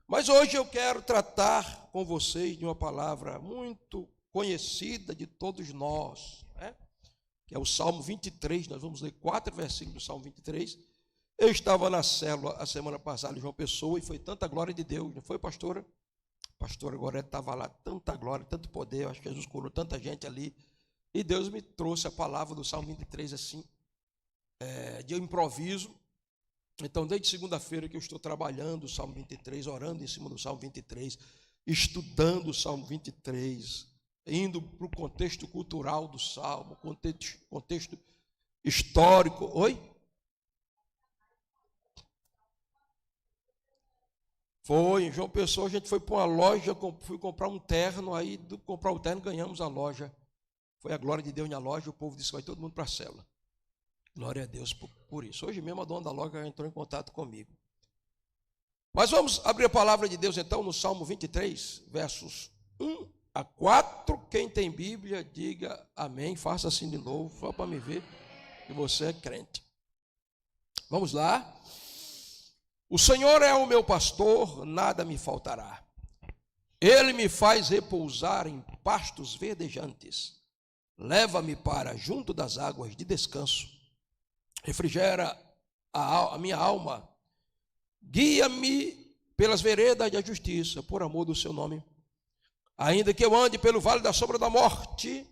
Mas hoje eu quero tratar com vocês de uma palavra muito conhecida de todos nós, né? Que é o Salmo 23. Nós vamos ler 4 versículos do Salmo 23. Eu estava na célula a semana passada em João Pessoa e foi tanta glória de Deus, não foi, pastora? A pastora Gorete estava lá, tanta glória, tanto poder, eu acho que Jesus curou tanta gente ali. E Deus me trouxe a palavra do Salmo 23 assim, de improviso. Então, desde segunda-feira que eu estou trabalhando o Salmo 23, orando em cima do Salmo 23, estudando o Salmo 23, indo para o contexto cultural do Salmo, contexto histórico. Oi? Foi, em João Pessoa, a gente foi para uma loja, fui comprar um terno, aí do comprar o terno ganhamos a loja. Foi a glória de Deus na loja, o povo disse que vai todo mundo para a célula. Glória a Deus por isso. Hoje mesmo a dona da loja entrou em contato comigo. Mas vamos abrir a palavra de Deus então no Salmo 23, versos 1 a 4. Quem tem Bíblia, diga amém, faça assim de novo, só para me ver que você é crente. Vamos lá. O Senhor é o meu pastor, nada me faltará. Ele me faz repousar em pastos verdejantes. Leva-me para junto das águas de descanso. Refrigera a minha alma. Guia-me pelas veredas da justiça, por amor do seu nome. Ainda que eu ande pelo vale da sombra da morte,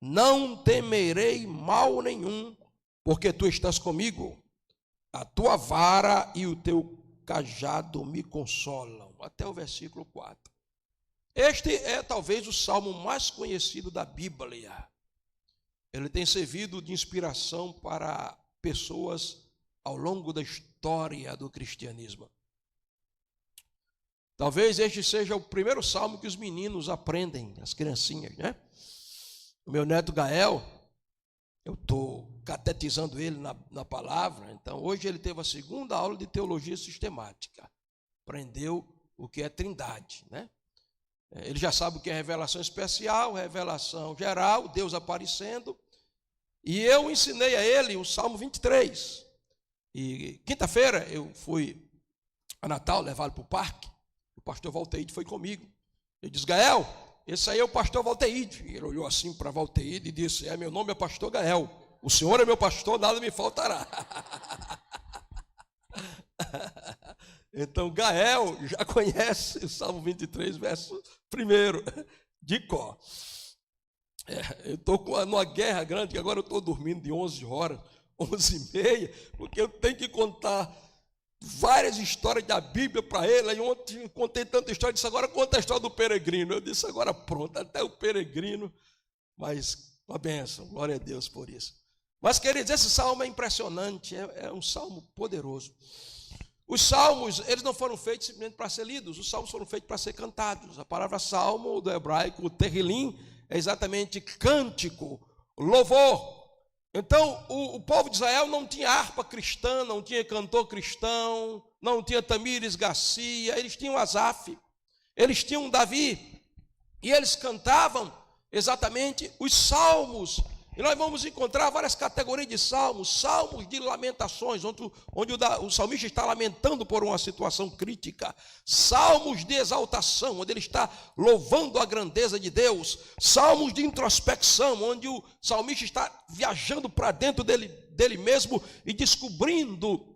não temerei mal nenhum, porque tu estás comigo. A tua vara e o teu cajado me consolam. Até o versículo 4. Este é talvez o salmo mais conhecido da Bíblia. Ele tem servido de inspiração para pessoas ao longo da história do cristianismo. Talvez este seja o primeiro salmo que os meninos aprendem, as criancinhas, né? O meu neto Gael, eu estou catetizando ele na palavra, então hoje ele teve a segunda aula de teologia sistemática. Aprendeu o que é trindade, né? Ele já sabe o que é revelação especial, revelação geral, Deus aparecendo. E eu ensinei a ele o Salmo 23. E quinta-feira eu fui a Natal levá-lo para o parque. O pastor Valteide foi comigo. Ele disse: Gael, esse aí é o pastor Valteide. E ele olhou assim para Valteide e disse: meu nome é pastor Gael. O senhor é meu pastor, nada me faltará. Então Gael já conhece o Salmo 23, verso 1, de cor. Eu estou numa guerra grande, que agora eu estou dormindo de 11 horas, 11h30, porque eu tenho que contar várias histórias da Bíblia para ele. Aí ontem eu contei tanta história, disse: agora conta a história do peregrino. Eu disse: agora pronto, até o peregrino, mas uma bênção, glória a Deus por isso. Mas, queridos, esse salmo é impressionante, é um salmo poderoso. Os salmos, eles não foram feitos simplesmente para ser lidos, os salmos foram feitos para ser cantados. A palavra salmo, do hebraico, terrilim, é exatamente cântico, louvor. Então, o povo de Israel não tinha harpa cristã, não tinha cantor cristão, não tinha Tamires Garcia, eles tinham Asaf, eles tinham Davi, e eles cantavam exatamente os salmos. E nós vamos encontrar várias categorias de salmos, salmos de lamentações, onde o salmista está lamentando por uma situação crítica, salmos de exaltação, onde ele está louvando a grandeza de Deus, salmos de introspecção, onde o salmista está viajando para dentro dele mesmo e descobrindo,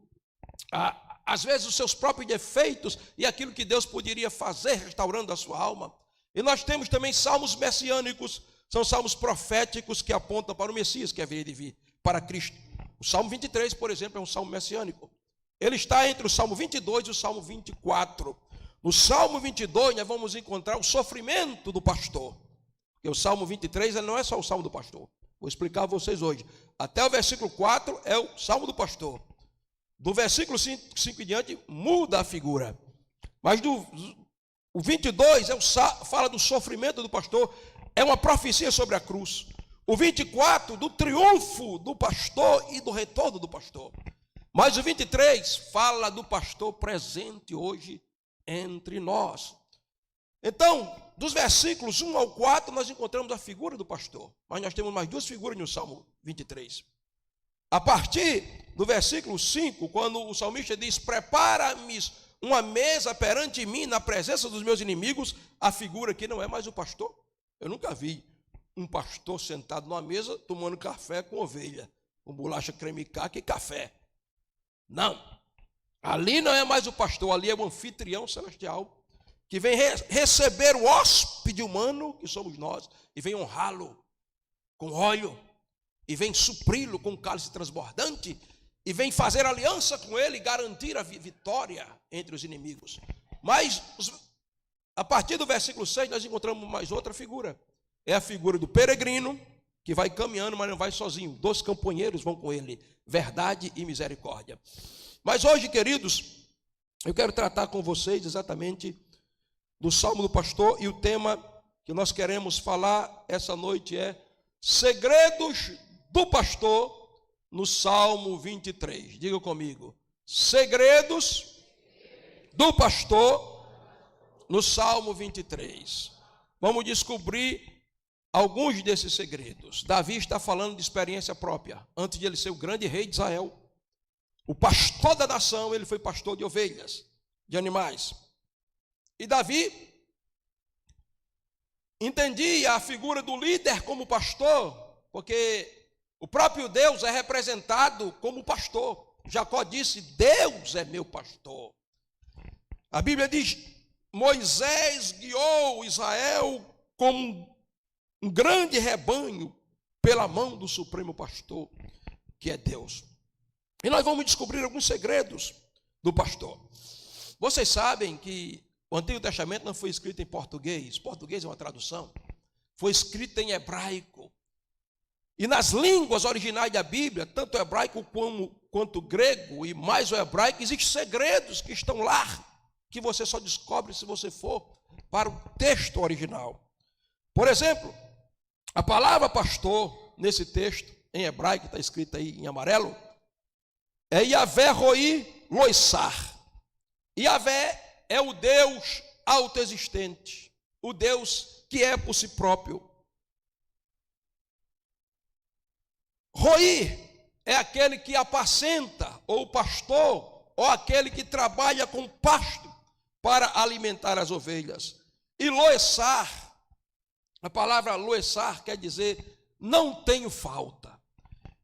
às vezes, os seus próprios defeitos e aquilo que Deus poderia fazer, restaurando a sua alma. E nós temos também salmos messiânicos. São salmos proféticos que apontam para o Messias que haveria de vir, para Cristo. O Salmo 23, por exemplo, é um salmo messiânico. Ele está entre o Salmo 22 e o Salmo 24. No Salmo 22, nós vamos encontrar o sofrimento do pastor. Porque o Salmo 23 ele não é só o Salmo do pastor. Vou explicar a vocês hoje. Até o versículo 4 é o Salmo do pastor. Do versículo 5 em diante, muda a figura. Mas o 22 fala do sofrimento do pastor. É uma profecia sobre a cruz. O 24, do triunfo do pastor e do retorno do pastor. Mas o 23 fala do pastor presente hoje entre nós. Então, dos versículos 1 ao 4, nós encontramos a figura do pastor. Mas nós temos mais duas figuras no Salmo 23. A partir do versículo 5, quando o salmista diz: prepara-me uma mesa perante mim, na presença dos meus inimigos, a figura aqui não é mais o pastor. Eu nunca vi um pastor sentado numa mesa tomando café com ovelha, com bolacha creme caque e café. Não. Ali não é mais o pastor, ali é o anfitrião celestial, que vem receber o hóspede humano, que somos nós, e vem honrá-lo com óleo, e vem supri-lo com um cálice transbordante, e vem fazer aliança com ele e garantir a vitória entre os inimigos. Mas, a partir do versículo 6, nós encontramos mais outra figura. É a figura do peregrino, que vai caminhando, mas não vai sozinho. 2 companheiros vão com ele, verdade e misericórdia. Mas hoje, queridos, eu quero tratar com vocês exatamente do Salmo do Pastor, e o tema que nós queremos falar essa noite é segredos do pastor no Salmo 23. Diga comigo, segredos do pastor no Salmo 23. Vamos descobrir alguns desses segredos. Davi está falando de experiência própria. Antes de ele ser o grande rei de Israel, o pastor da nação, ele foi pastor de ovelhas, de animais. E Davi entendia a figura do líder como pastor, porque o próprio Deus é representado como pastor. Jacó disse, Deus é meu pastor. A Bíblia diz, Moisés guiou Israel como um grande rebanho pela mão do supremo pastor, que é Deus. E nós vamos descobrir alguns segredos do pastor. Vocês sabem que o Antigo Testamento não foi escrito em português. Português é uma tradução. Foi escrito em hebraico. E nas línguas originais da Bíblia, tanto o hebraico quanto o grego e mais o hebraico, existem segredos que estão lá, que você só descobre se você for para o texto original. Por exemplo, a palavra pastor, nesse texto, em hebraico, está escrita aí em amarelo, é Yahvé Roi Loissar. Yahvé é o Deus autoexistente, o Deus que é por si próprio. Roi é aquele que apacenta, ou pastor, ou aquele que trabalha com pasto para alimentar as ovelhas. E Loessar, a palavra Loessar quer dizer não tenho falta.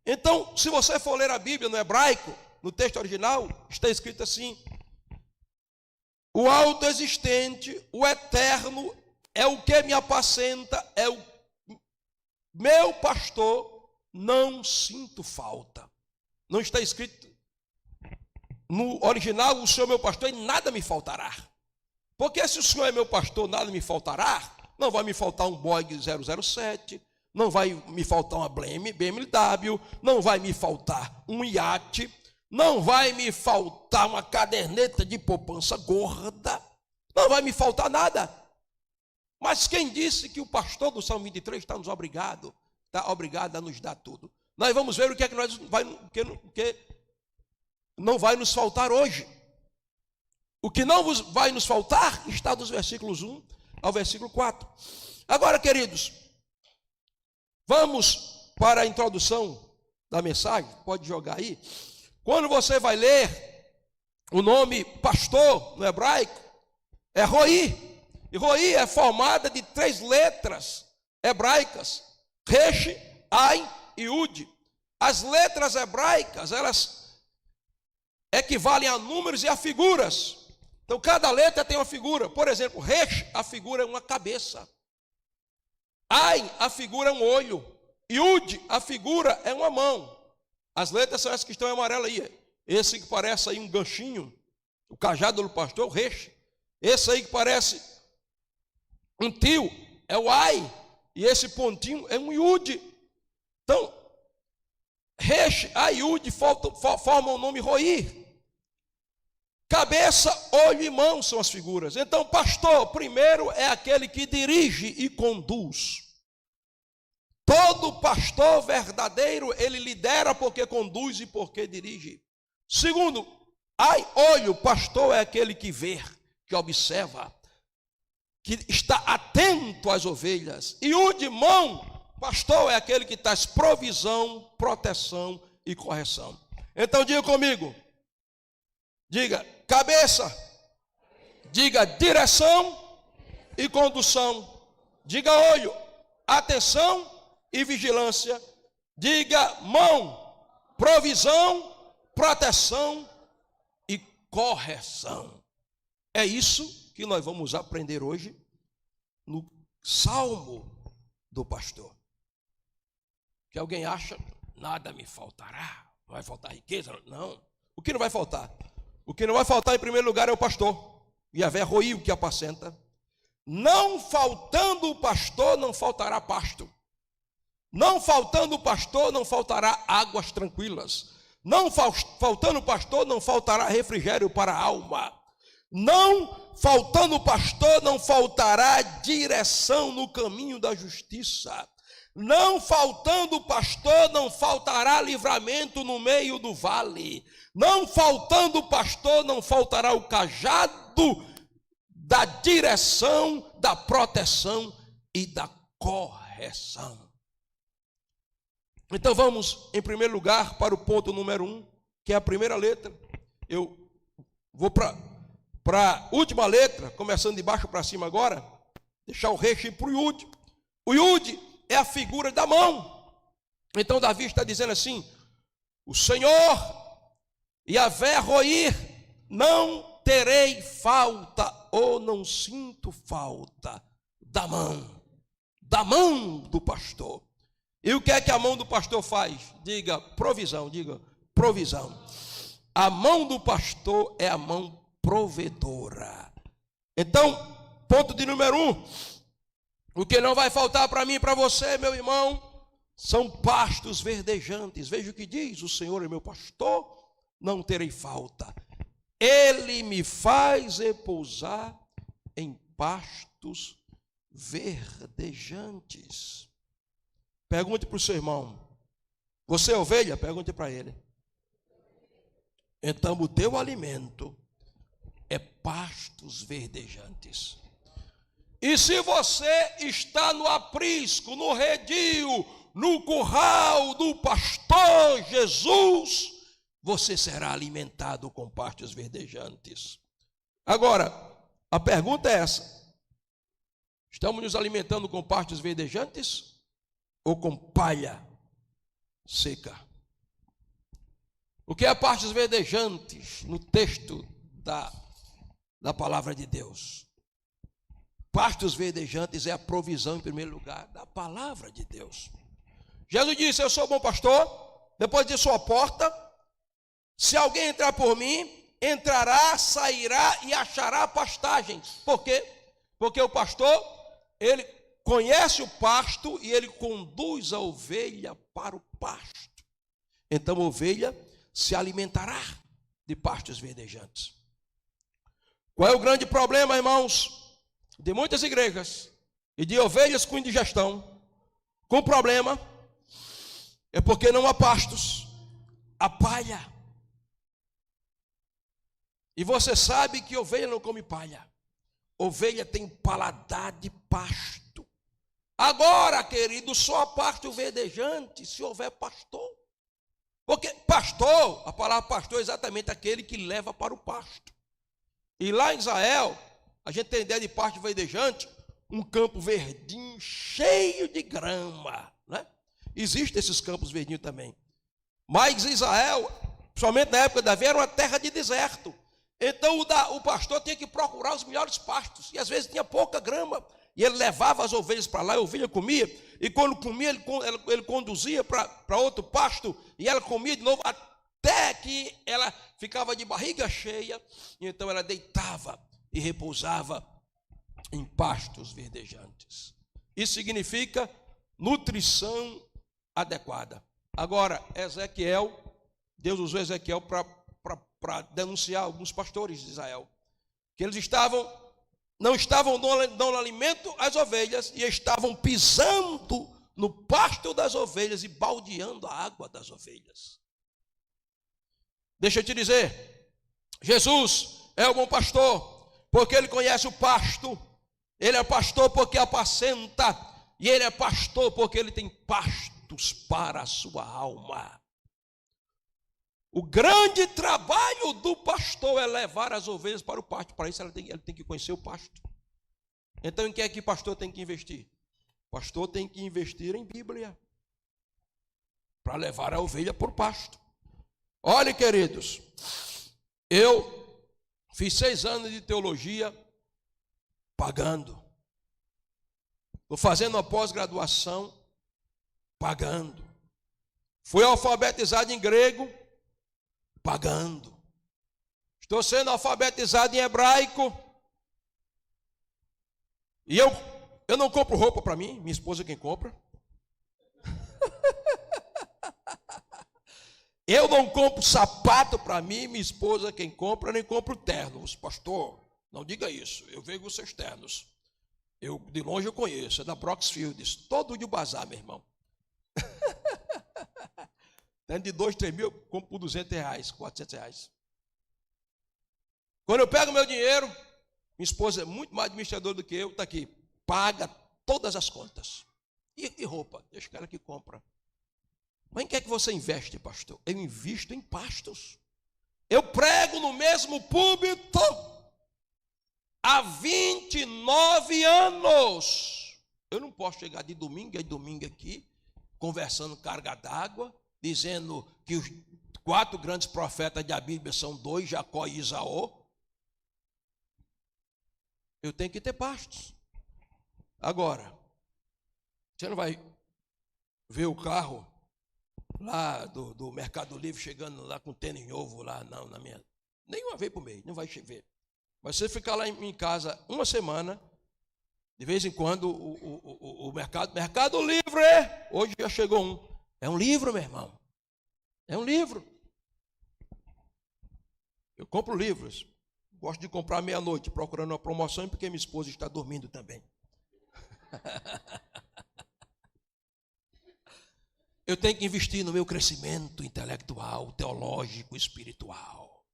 Então, se você for ler a Bíblia no hebraico, no texto original, está escrito assim: o autoexistente, o eterno, é o que me apacenta, é o meu pastor, não sinto falta. Não está escrito no original, o Senhor é meu pastor e nada me faltará. Porque se o Senhor é meu pastor, nada me faltará, não vai me faltar um Boeing 007, não vai me faltar uma BMW, não vai me faltar um iate, não vai me faltar uma caderneta de poupança gorda, não vai me faltar nada. Mas quem disse que o pastor do Salmo 23 está obrigado a nos dar tudo? Nós vamos ver o que é que não vai nos faltar hoje. O que não vai nos faltar está dos versículos 1 ao versículo 4. Agora, queridos, vamos para a introdução da mensagem. Pode jogar aí. Quando você vai ler o nome pastor no hebraico, é Roi. E Roi é formada de 3 letras hebraicas: Resh, Ain e Ud. As letras hebraicas, elas equivalem a números e a figuras. Então, cada letra tem uma figura. Por exemplo, Resh, a figura é uma cabeça. Ain, a figura é um olho. E Ud, a figura é uma mão. As letras são essas que estão em amarelo aí. Esse que parece aí um ganchinho, o cajado do pastor, o Resh. Esse aí que parece um tio, é o Ai. E esse pontinho é um Yud. Então, Resh, Ai e Yud formam o nome Roi. Cabeça, olho e mão são as figuras. Então, pastor, primeiro, é aquele que dirige e conduz. Todo pastor verdadeiro, ele lidera porque conduz e porque dirige. Segundo, olho, pastor é aquele que vê, que observa, que está atento às ovelhas. E o de mão, pastor é aquele que traz provisão, proteção e correção. Então diga comigo, diga, cabeça, Diga direção e condução. Diga olho, atenção e vigilância. Diga mão, provisão, proteção e correção. É isso que nós vamos aprender hoje no Salmo do Pastor. Que alguém acha, nada me faltará, não vai faltar riqueza. Não, o que não vai faltar? O que não vai faltar em primeiro lugar é o pastor. Yahvé Roí, o que apacenta. Não faltando o pastor, não faltará pasto. Não faltando o pastor, não faltará águas tranquilas. Não faltando o pastor, não faltará refrigério para a alma. Não faltando o pastor, não faltará direção no caminho da justiça. Não faltando o pastor, não faltará livramento no meio do vale. Não faltando o pastor, não faltará o cajado da direção, da proteção e da correção. Então vamos, em primeiro lugar, para o ponto número 1, que é a primeira letra. Eu vou para a última letra, começando de baixo para cima agora, deixar o resto para o Yud. O Yud é a figura da mão. Então Davi está dizendo assim: o Senhor, Yahvé Roí, não terei falta, ou não sinto falta da mão do pastor. E o que é que a mão do pastor faz? Diga provisão, diga provisão. A mão do pastor é a mão provedora. Então, ponto de número 1, o que não vai faltar para mim e para você, meu irmão, são pastos verdejantes. Veja o que diz: o Senhor é meu pastor, não terei falta. Ele me faz repousar em pastos verdejantes. Pergunte para o seu irmão: você é ovelha? Pergunte para ele. Então o teu alimento é pastos verdejantes. E se você está no aprisco, no redil, no curral do pastor Jesus, você será alimentado com pastos verdejantes. Agora, a pergunta é essa: estamos nos alimentando com pastos verdejantes ou com palha seca? O que é pastos verdejantes no texto da palavra de Deus? Pastos verdejantes é a provisão, em primeiro lugar, da palavra de Deus. Jesus disse: eu sou o bom pastor. Depois disse: sou a porta. Se alguém entrar por mim, entrará, sairá e achará pastagens. Por quê? Porque o pastor, ele conhece o pasto e ele conduz a ovelha para o pasto. Então a ovelha se alimentará de pastos verdejantes. Qual é o grande problema, irmãos, de muitas igrejas e de ovelhas com indigestão, com problema? É porque não há pastos, há palha. E você sabe que ovelha não come palha. Ovelha tem paladar de pasto. Agora, querido, só há pasto verdejante se houver pastor. Porque pastor, a palavra pastor é exatamente aquele que leva para o pasto. E lá em Israel, a gente tem ideia de pasto verdejante, um campo verdinho, cheio de grama, né? Existem esses campos verdinhos também. Mas Israel, principalmente na época da Davi, era uma terra de deserto. Então o pastor tinha que procurar os melhores pastos. E às vezes tinha pouca grama. E ele levava as ovelhas para lá, a ovelha comia. E quando comia, ele conduzia para outro pasto. E ela comia de novo, até que ela ficava de barriga cheia. E então ela deitava e repousava em pastos verdejantes. Isso significa nutrição adequada. Agora, Deus usou Ezequiel para denunciar alguns pastores de Israel, que eles não estavam dando alimento às ovelhas e estavam pisando no pasto das ovelhas e baldeando a água das ovelhas. Deixa eu te dizer, Jesus é o bom pastor, porque ele conhece o pasto. Ele é pastor porque apacenta, e ele é pastor porque ele tem pastos para a sua alma. O grande trabalho do pastor é levar as ovelhas para o pasto. Para isso, ele tem que conhecer o pasto. Então, em que é que o pastor tem que investir? O pastor tem que investir em Bíblia, para levar a ovelha para o pasto. Olha, queridos, eu fiz 6 anos de teologia pagando. Estou fazendo uma pós-graduação pagando. Fui alfabetizado em grego pagando. Estou sendo alfabetizado em hebraico. E eu não compro roupa para mim, minha esposa é quem compra. Eu não compro sapato para mim, minha esposa é quem compra, nem compro ternos. Pastor, não diga isso, eu vejo os seus ternos. Eu, de longe eu conheço, é da Broxfields, todo de bazar, meu irmão. Terno de 2, 3 mil, eu compro por R$200, R$400. Quando eu pego meu dinheiro, minha esposa é muito mais administradora do que eu, está aqui, paga todas as contas. E roupa? Deixa o cara que compra. Mas em que é que você investe, pastor? Eu invisto em pastos. Eu prego no mesmo púlpito há 29 anos. Eu não posso chegar de domingo a domingo aqui, conversando carga d'água, dizendo que os 4 grandes profetas da Bíblia são 2, Jacó e Isaú. Eu tenho que ter pastos. Agora, você não vai ver o carro lá do Mercado Livre chegando lá com tênis novo lá, não, na minha. Nenhuma vez por mês, não vai ver. Mas você ficar lá em casa uma semana, de vez em quando o Mercado Livre, hoje já chegou um. É um livro, meu irmão. É um livro. Eu compro livros. Gosto de comprar meia-noite, procurando uma promoção, porque minha esposa está dormindo também. Eu tenho que investir no meu crescimento intelectual, teológico, espiritual.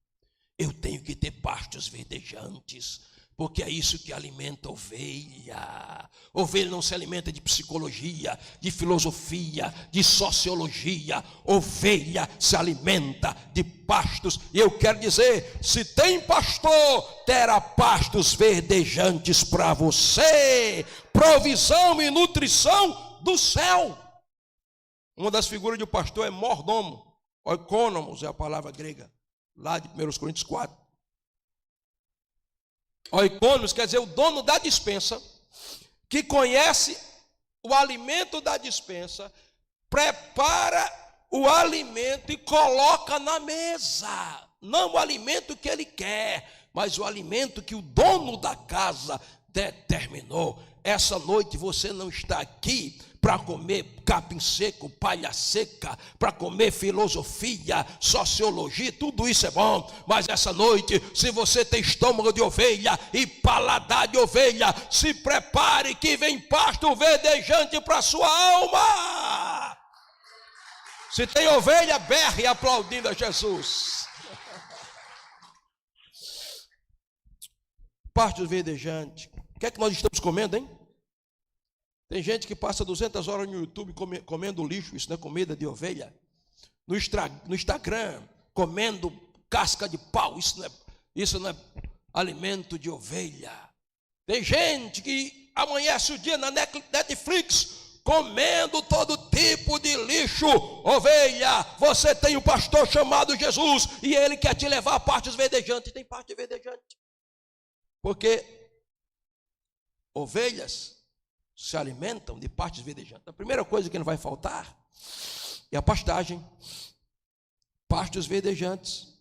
Eu tenho que ter pastos verdejantes, porque é isso que alimenta a ovelha. Ovelha não se alimenta de psicologia, de filosofia, de sociologia. Ovelha se alimenta de pastos. E eu quero dizer, se tem pastor, terá pastos verdejantes para você. Provisão e nutrição do céu. Uma das figuras de um pastor é mordomo. Oikonomos é a palavra grega, lá de 1 Coríntios 4. Oikonomos quer dizer o dono da despensa, que conhece o alimento da despensa, prepara o alimento e coloca na mesa. Não o alimento que ele quer, mas o alimento que o dono da casa determinou. Essa noite você não está aqui para comer capim seco, palha seca, para comer filosofia, sociologia, tudo isso é bom, mas essa noite, se você tem estômago de ovelha e paladar de ovelha, se prepare que vem pasto verdejante para a sua alma. Se tem ovelha, berre aplaudindo a Jesus. Pasto verdejante. O que é que nós estamos comendo, hein? Tem gente que passa 200 horas no YouTube comendo lixo, isso não é comida de ovelha. No Instagram, comendo casca de pau, isso não é alimento de ovelha. Tem gente que amanhece o dia na Netflix comendo todo tipo de lixo. Ovelha, você tem um pastor chamado Jesus e ele quer te levar a partes verdejantes. Tem parte verdejante. Porque ovelhas se alimentam de partes verdejantes. A primeira coisa que não vai faltar é a pastagem. Pastos verdejantes.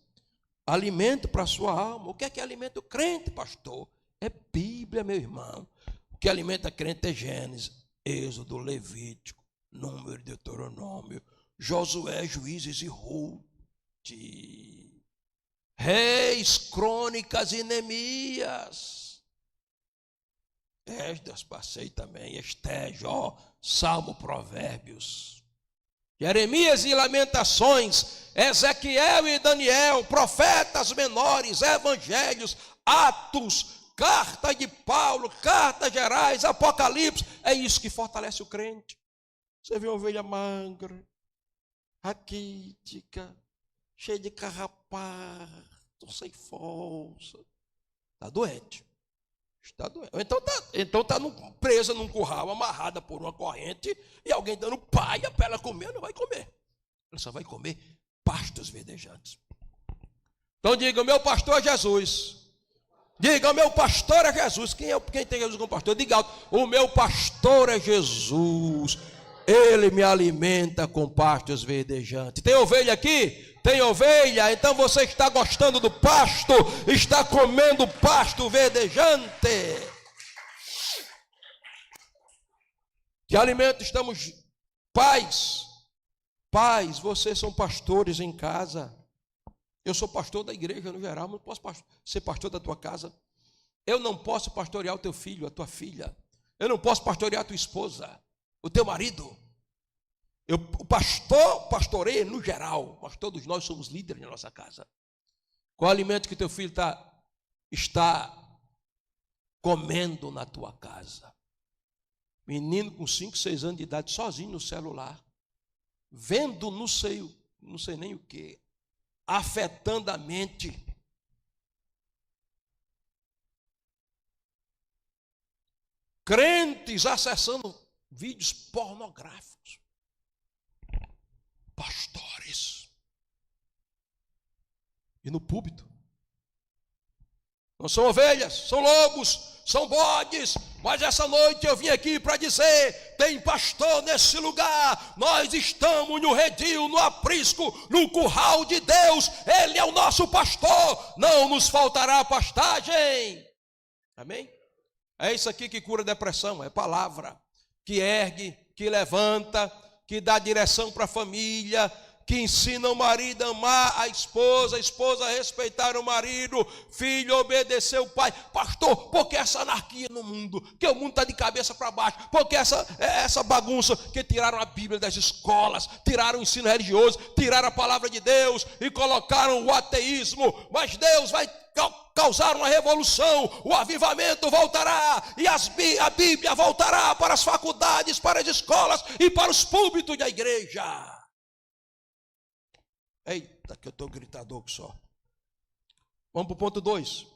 Alimento para a sua alma. O que é alimento crente, pastor? É Bíblia, meu irmão. O que alimenta crente é Gênesis, Êxodo, Levítico, Número, Deuteronômio, Josué, Juízes e Ruth, Reis, Crônicas e Neemias. Esdras passei também, Esté, Jó, Salmo, Provérbios, Jeremias e Lamentações, Ezequiel e Daniel, profetas menores, evangelhos, Atos, carta de Paulo, cartas gerais, Apocalipse. É isso que fortalece o crente. Você vê uma ovelha magra, raquítica, cheio de carrapato, sem força. Está doente. Está doente. Então está presa num curral, amarrada por uma corrente, e alguém dando paia para ela comer, não vai comer. Ela só vai comer pastos verdejantes. Então diga, o meu pastor é Jesus. Diga, o meu pastor é Jesus. Quem tem Jesus como pastor? Diga alto, o meu pastor é Jesus. Ele me alimenta com pastos verdejantes. Tem ovelha aqui? Tem ovelha? Então você está gostando do pasto, está comendo pasto verdejante. Que alimento estamos? Pais, vocês são pastores em casa. Eu sou pastor da igreja no geral, mas não posso ser pastor da tua casa. Eu não posso pastorear o teu filho, a tua filha. Eu não posso pastorear a tua esposa, o teu marido. O pastor pastoreia no geral, mas todos nós somos líderes na nossa casa. Qual alimento que teu filho está comendo na tua casa? Menino com 5, 6 anos de idade, sozinho no celular, vendo não sei nem o que, afetando a mente. Crentes acessando vídeos pornográficos. Pastores. E no púlpito. Não são ovelhas, são lobos, são bodes. Mas essa noite eu vim aqui para dizer, tem pastor nesse lugar. Nós estamos no redil, no aprisco, no curral de Deus. Ele é o nosso pastor. Não nos faltará pastagem. Amém? É isso aqui que cura a depressão, é palavra. Que ergue, que levanta, que dá direção para a família, que ensina o marido a amar a esposa a respeitar o marido, filho obedecer o pai. Pastor, por que essa anarquia no mundo? Que o mundo está de cabeça para baixo. Por que essa bagunça? Que tiraram a Bíblia das escolas, tiraram o ensino religioso, tiraram a palavra de Deus e colocaram o ateísmo. Mas Deus vai causar uma revolução, o avivamento voltará e a Bíblia voltará para as faculdades, para as escolas e para os púlpitos da igreja. Eita, que eu estou gritador que só. Vamos para o ponto 2. O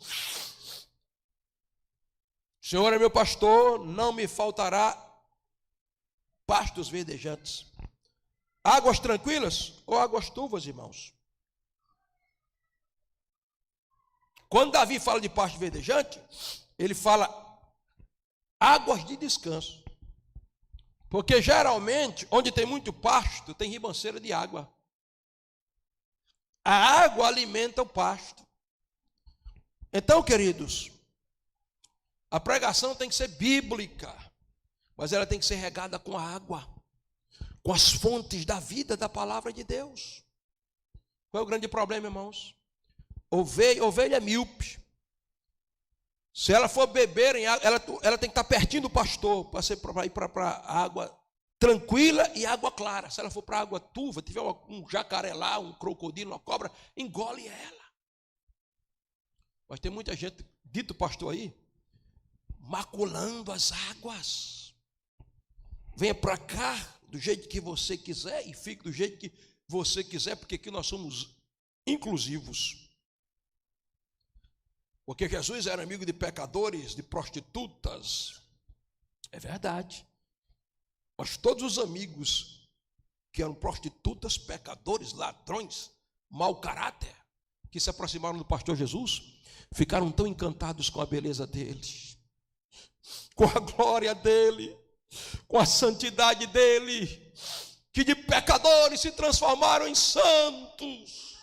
Senhor é meu pastor, não me faltará pastos verdejantes. Águas tranquilas ou águas turvas, irmãos? Quando Davi fala de pasto verdejante, ele fala águas de descanso. Porque geralmente, onde tem muito pasto, tem ribanceira de água. A água alimenta o pasto. Então, queridos, a pregação tem que ser bíblica, mas ela tem que ser regada com a água, com as fontes da vida, da palavra de Deus. Qual é o grande problema, irmãos? Ovelha é míope. Se ela for beber em água, ela tem que estar pertinho do pastor para ir para água tranquila e água clara. Se ela for para água turva, tiver um jacaré lá, um crocodilo, uma cobra, engole ela. Mas tem muita gente, dito pastor aí, maculando as águas. Venha para cá do jeito que você quiser e fique do jeito que você quiser, porque aqui nós somos inclusivos. Porque Jesus era amigo de pecadores, de prostitutas. É verdade. Mas todos os amigos que eram prostitutas, pecadores, ladrões, mau caráter, que se aproximaram do pastor Jesus, ficaram tão encantados com a beleza dele, com a glória dele, com a santidade dele, que de pecadores se transformaram em santos.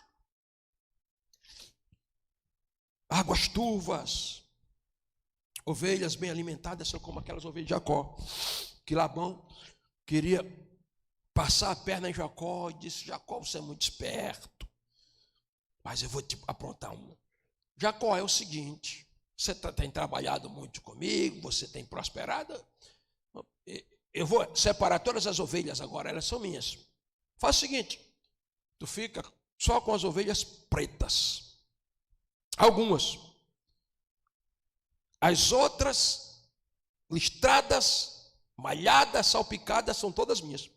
Águas turvas, ovelhas bem alimentadas são como aquelas ovelhas de Jacó, que Labão queria passar a perna em Jacó e disse: Jacó, você é muito esperto, mas eu vou te aprontar um. Jacó, é o seguinte, você tem trabalhado muito comigo, você tem prosperado, eu vou separar todas as ovelhas agora, elas são minhas. Faz o seguinte, tu fica só com as ovelhas pretas. Algumas. As outras, listradas, malhadas, salpicadas, são todas minhas.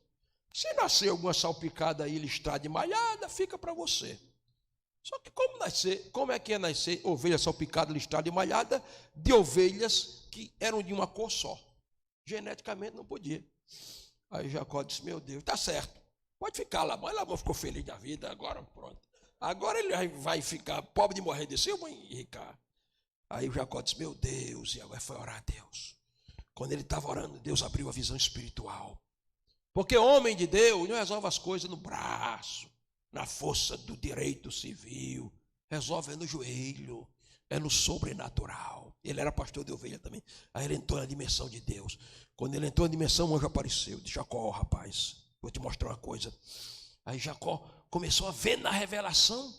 Se nascer alguma salpicada aí, listrada e malhada, fica para você. Só que como é que ia nascer ovelha salpicada, listrada e malhada de ovelhas que eram de uma cor só? Geneticamente não podia. Aí Jacó disse, meu Deus, está certo, pode ficar lá. Mas Labão ficou feliz da vida, agora pronto. Agora ele vai ficar pobre de morrer de si, eu vou enricar. Aí o Jacó disse, meu Deus, e agora foi orar a Deus. Quando ele estava orando, Deus abriu a visão espiritual. Porque homem de Deus não resolve as coisas no braço, na força do direito civil, resolve no joelho, é no sobrenatural. Ele era pastor de ovelha também. Aí ele entrou na dimensão de Deus. Quando ele entrou na dimensão, o anjo apareceu. Disse, Jacó, rapaz, vou te mostrar uma coisa. Aí Jacó começou a ver na revelação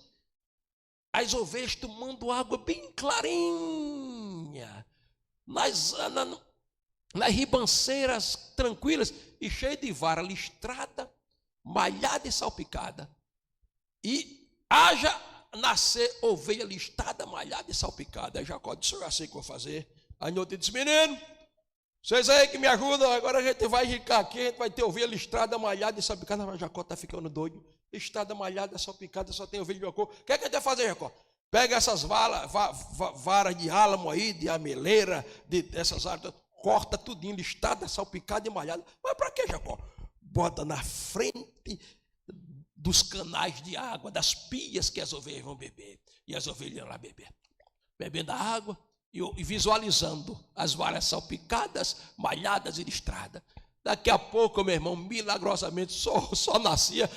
as ovelhas tomando água bem clarinha, nas ribanceiras tranquilas e cheias de vara listrada, malhada e salpicada. E haja nascer ovelha listada, malhada e salpicada. Aí Jacó disse, eu já sei o que vou fazer. Aí no outro disse, menino, vocês aí que me ajudam, agora a gente vai enricar aqui, a gente vai ter ovelha listrada, malhada e salpicada. Mas Jacó está ficando doido. Listrada, malhada, salpicada, só tem ovelha de uma cor. O que é que a gente vai fazer, Jacó? Pega essas varas de álamo aí, de ameleira, dessas árvores, corta tudinho, listada, salpicada e malhada. Mas para que, Jacó? Bota na frente dos canais de água, das pias que as ovelhas vão beber. E as ovelhas iam lá beber. Bebendo a água e visualizando as varas salpicadas, malhadas e listradas. Daqui a pouco, meu irmão, milagrosamente só nascia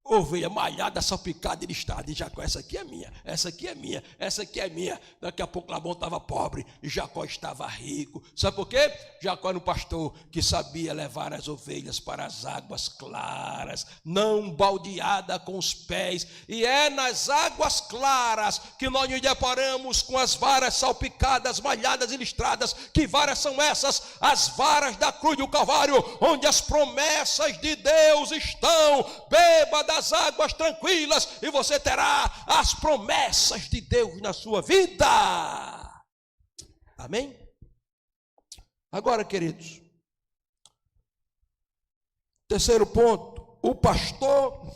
ovelha malhada, salpicada e listrada. E Jacó, essa aqui é minha, essa aqui é minha, essa aqui é minha. Daqui a pouco Labão estava pobre e Jacó estava rico. Sabe por quê? Jacó era um pastor que sabia levar as ovelhas para as águas claras, não baldeada com os pés. E é nas águas claras que nós nos deparamos com as varas salpicadas, malhadas e listradas. Que varas são essas? As varas da cruz do Calvário, onde as promessas de Deus estão. Beba das águas tranquilas e você terá as promessas de Deus na sua vida. Amém? Agora, queridos, terceiro ponto, o pastor,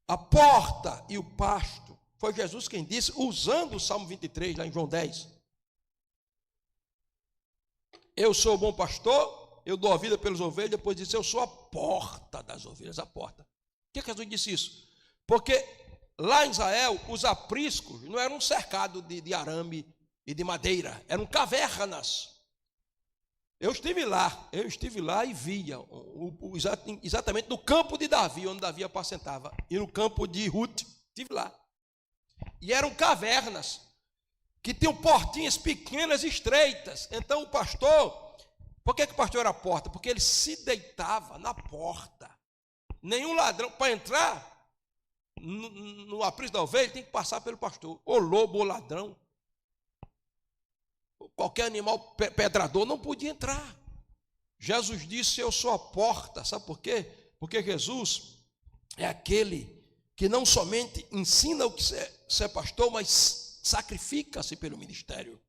a porta e o pasto. Foi Jesus quem disse, usando o Salmo 23, lá em João 10. Eu sou o bom pastor, eu dou a vida pelas ovelhas. Depois disse, eu sou a porta das ovelhas, a porta. Por que Jesus disse isso? Porque lá em Israel, os apriscos não eram cercados de arame e de madeira, eram cavernas. Eu estive lá e via exatamente no campo de Davi, onde Davi apacentava, e no campo de Ruth, estive lá. E eram cavernas que tinham portinhas pequenas e estreitas. Então o pastor, por que o pastor era a porta? Porque ele se deitava na porta. Nenhum ladrão, para entrar no aprisco da ovelha, tem que passar pelo pastor. Ou lobo, ou ladrão. Qualquer animal pedrador não podia entrar. Jesus disse, eu sou a porta. Sabe por quê? Porque Jesus é aquele que não somente ensina o que ser pastor, mas sacrifica-se pelo ministério,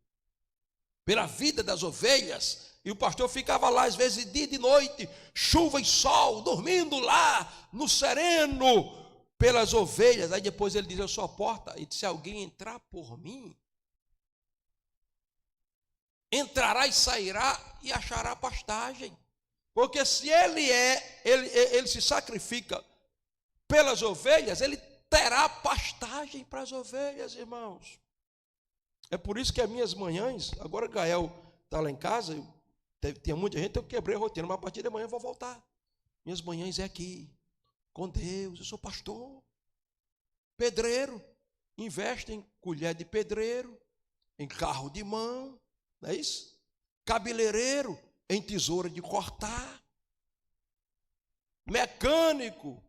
pela vida das ovelhas. E o pastor ficava lá, às vezes, dia e de noite, chuva e sol, dormindo lá, no sereno, pelas ovelhas. Aí depois ele diz, eu sou a porta. E se alguém entrar por mim, entrará e sairá e achará pastagem. Porque se ele se sacrifica pelas ovelhas, ele terá pastagem para as ovelhas, irmãos. É por isso que as minhas manhãs, agora Gael está lá em casa, tinha muita gente, eu quebrei a rotina, mas a partir de amanhã eu vou voltar. Minhas manhãs é aqui, com Deus. Eu sou pastor, pedreiro, investe em colher de pedreiro, em carro de mão, não é isso? Cabeleireiro, em tesoura de cortar, mecânico,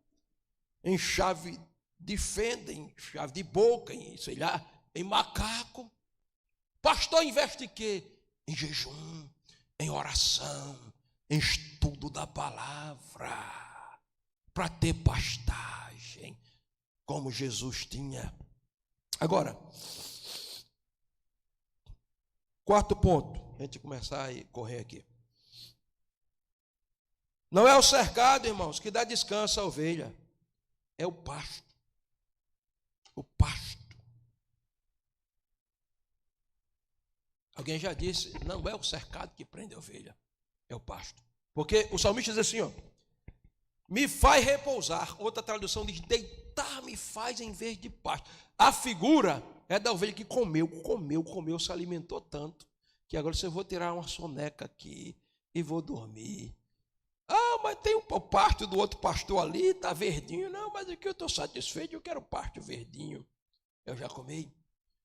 em chave de fenda, em chave de boca, em, sei lá, em macaco. Pastor investe em quê? Em jejum, em oração, em estudo da palavra, para ter pastagem, como Jesus tinha. Agora, quarto ponto, a gente começar a correr aqui. Não é o cercado, irmãos, que dá descanso à ovelha, é o pasto. O pasto. Alguém já disse, não é o cercado que prende a ovelha, é o pasto. Porque o salmista diz assim, ó, me faz repousar. Outra tradução diz, deitar me faz em vez de pasto. A figura é da ovelha que comeu, se alimentou tanto, que agora eu vou tirar uma soneca aqui e vou dormir. Ah, mas tem o pasto do outro pastor ali, está verdinho. Não, mas aqui eu estou satisfeito, eu quero pasto verdinho. Eu já comi.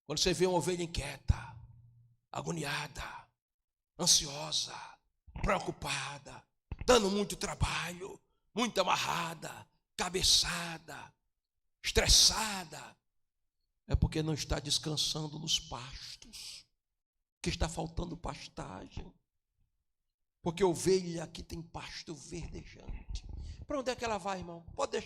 Quando você vê uma ovelha inquieta, agoniada, ansiosa, preocupada, dando muito trabalho, muito amarrada, cabeçada, estressada, é porque não está descansando nos pastos, que está faltando pastagem. Porque ovelha aqui tem pasto verdejante. Para onde é que ela vai, irmão? Pode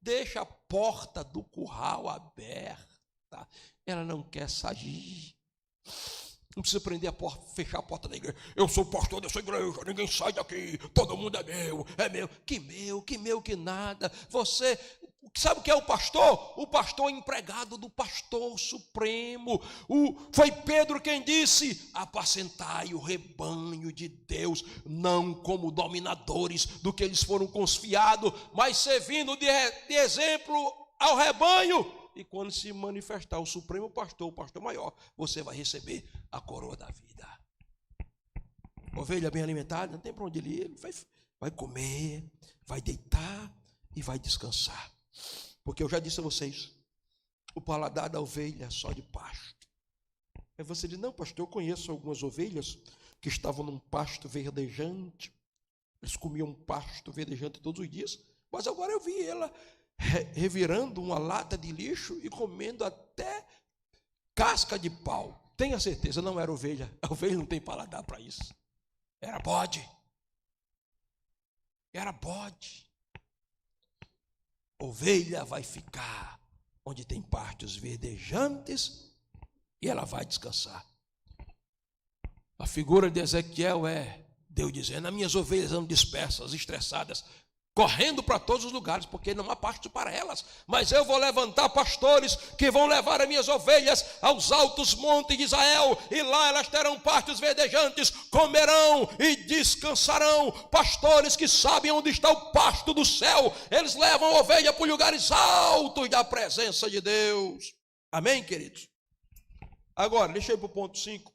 deixa a porta do curral aberta. Ela não quer sair. Não precisa prender a porta, fechar a porta da igreja. Eu sou pastor dessa igreja, ninguém sai daqui, todo mundo é meu. Que nada. Você, sabe o que é o pastor? O pastor é empregado do pastor supremo. Foi Pedro quem disse, apacentai o rebanho de Deus, não como dominadores do que eles foram confiados, mas servindo de exemplo ao rebanho. E quando se manifestar o supremo pastor, o pastor maior, você vai receber a coroa da vida. Ovelha bem alimentada, não tem para onde ir, vai comer, vai deitar e vai descansar. Porque eu já disse a vocês, o paladar da ovelha é só de pasto. Aí você diz, não pastor, eu conheço algumas ovelhas que estavam num pasto verdejante, eles comiam pasto verdejante todos os dias, mas agora eu vi ela revirando uma lata de lixo e comendo até casca de pau. Tenha certeza, não era ovelha. A ovelha não tem paladar para isso. Era bode. Ovelha vai ficar onde tem pastos verdejantes e ela vai descansar. A figura de Ezequiel é Deus dizendo, as minhas ovelhas andam dispersas, estressadas, correndo para todos os lugares, porque não há pasto para elas, mas eu vou levantar pastores que vão levar as minhas ovelhas aos altos montes de Israel, e lá elas terão pastos verdejantes, comerão e descansarão. Pastores que sabem onde está o pasto do céu, eles levam a ovelha para lugares altos da presença de Deus. Amém, queridos? Agora, deixa eu ir para o ponto 5,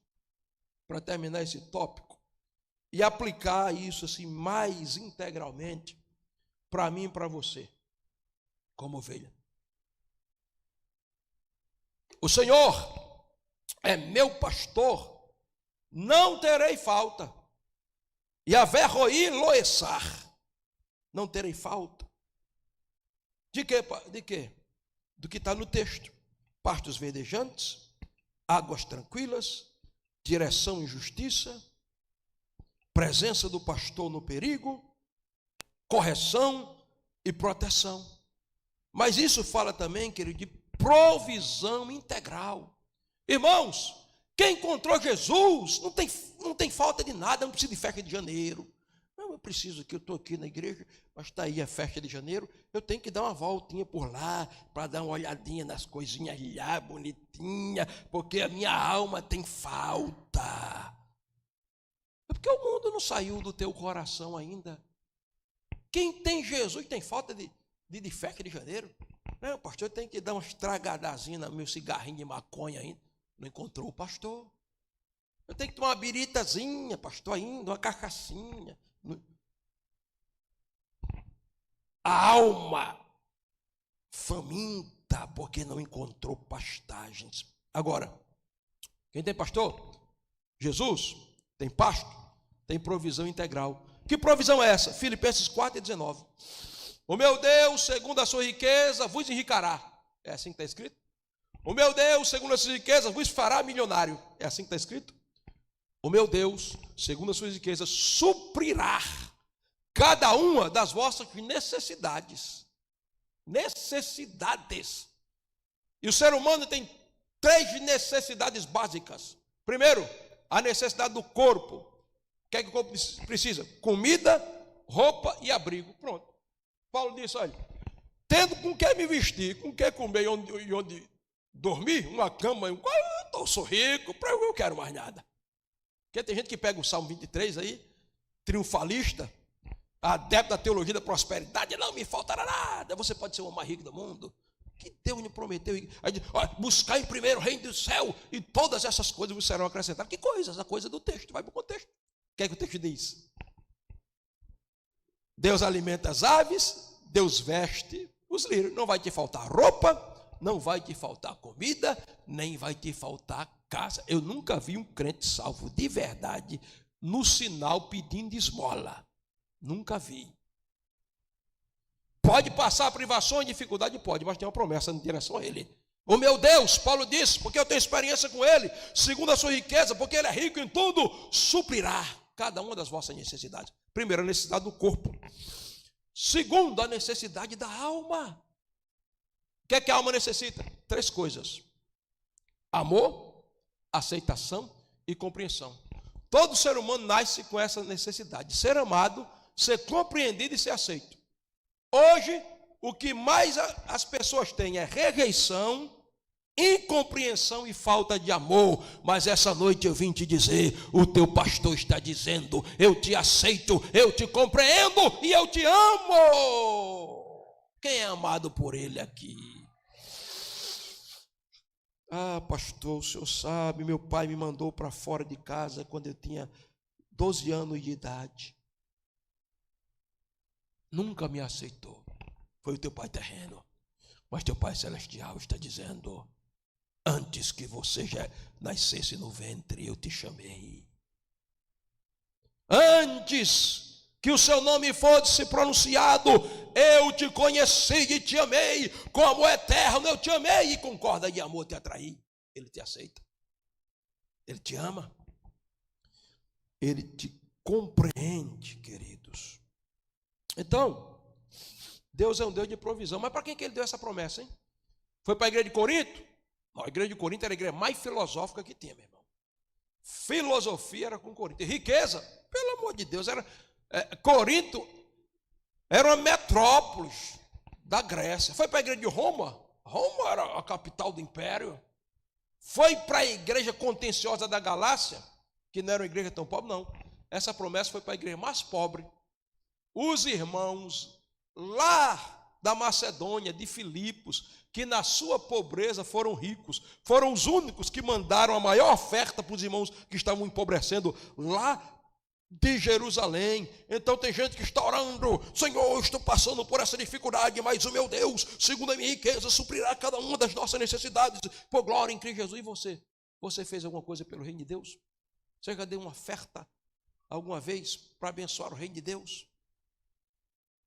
para terminar esse tópico, e aplicar isso assim mais integralmente para mim e para você, como ovelha. O Senhor é meu pastor, não terei falta. Yahvé roí loessar, não terei falta. De quê? De quê? Do que está no texto. Pastos verdejantes, águas tranquilas, direção em justiça, presença do pastor no perigo, correção e proteção. Mas isso fala também, querido, de provisão integral. Irmãos, quem encontrou Jesus não tem falta de nada, não precisa de festa de janeiro. Não, eu preciso que eu estou aqui na igreja, mas está aí a festa de janeiro, eu tenho que dar uma voltinha por lá, para dar uma olhadinha nas coisinhas lá, bonitinha, porque a minha alma tem falta. É porque o mundo não saiu do teu coração ainda. Quem tem Jesus tem falta de festa de janeiro? Não, pastor, eu tenho que dar uma estragadazinha no meu cigarrinho de maconha ainda. Não encontrou o pastor. Eu tenho que tomar uma biritazinha, pastor, ainda, uma cachaçinha. A alma faminta porque não encontrou pastagens. Agora, quem tem pastor? Jesus tem pasto, tem provisão integral. Que provisão é essa? Filipenses 4:19. O meu Deus, segundo a sua riqueza, vos enricará. É assim que está escrito? O meu Deus, segundo a sua riqueza, vos fará milionário. É assim que está escrito? O meu Deus, segundo as suas riquezas, suprirá cada uma das vossas necessidades. Necessidades. E o ser humano tem 3 necessidades básicas. Primeiro, a necessidade do corpo. O que é que o corpo precisa? Comida, roupa e abrigo. Pronto. Paulo disse, olha, tendo com que me vestir, com que comer e onde dormir, uma cama, eu sou rico, eu não quero mais nada. Porque tem gente que pega o Salmo 23 aí, triunfalista, adepto da teologia da prosperidade, não me faltará nada, você pode ser o homem mais rico do mundo. Que Deus me prometeu. Aí diz, buscar em primeiro o reino do céu e todas essas coisas vos serão acrescentadas. Que coisas? A coisa do texto, vai para o contexto. O que é que o texto diz? Deus alimenta as aves, Deus veste os lírios. Não vai te faltar roupa, não vai te faltar comida, nem vai te faltar casa. Eu nunca vi um crente salvo de verdade no sinal pedindo esmola. Nunca vi. Pode passar privações e dificuldade? Pode, mas tem uma promessa em direção a ele. O meu Deus, Paulo disse, porque eu tenho experiência com ele, segundo a sua riqueza, porque ele é rico em tudo, suprirá cada uma das vossas necessidades. Primeiro, a necessidade do corpo. Segundo, a necessidade da alma. O que é que a alma necessita? 3 coisas: amor, aceitação e compreensão. Todo ser humano nasce com essa necessidade de ser amado, ser compreendido e ser aceito. Hoje, o que mais as pessoas têm é rejeição, incompreensão e falta de amor. Mas essa noite eu vim te dizer, o teu pastor está dizendo, eu te aceito, eu te compreendo e eu te amo. Quem é amado por ele aqui? Ah, pastor, o senhor sabe, meu pai me mandou para fora de casa quando eu tinha 12 anos de idade. Nunca me aceitou. Foi o teu pai terreno. Mas teu pai celestial está dizendo, antes que você já nascesse no ventre, eu te chamei. Antes que o seu nome fosse pronunciado, eu te conheci e te amei. Com amor eterno eu te amei e com corda de amor te atraí. Ele te aceita. Ele te ama. Ele te compreende, queridos. Então, Deus é um Deus de provisão. Mas para quem que ele deu essa promessa, hein? Foi para a igreja de Corinto? Não, a igreja de Corinto era a igreja mais filosófica que tinha, meu irmão. Filosofia era com Corinto. E riqueza, pelo amor de Deus, Corinto era uma metrópole da Grécia. Foi para a igreja de Roma? Roma era a capital do império. Foi para a igreja contenciosa da Galácia, que não era uma igreja tão pobre, não. Essa promessa foi para a igreja mais pobre. Os irmãos lá da Macedônia, de Filipos, que na sua pobreza foram ricos, foram os únicos que mandaram a maior oferta para os irmãos que estavam empobrecendo lá de Jerusalém. Então tem gente que está orando, Senhor, estou passando por essa dificuldade, mas o meu Deus, segundo a minha riqueza, suprirá cada uma das nossas necessidades, por glória em Cristo Jesus. E você fez alguma coisa pelo reino de Deus? Você já deu uma oferta alguma vez para abençoar o reino de Deus?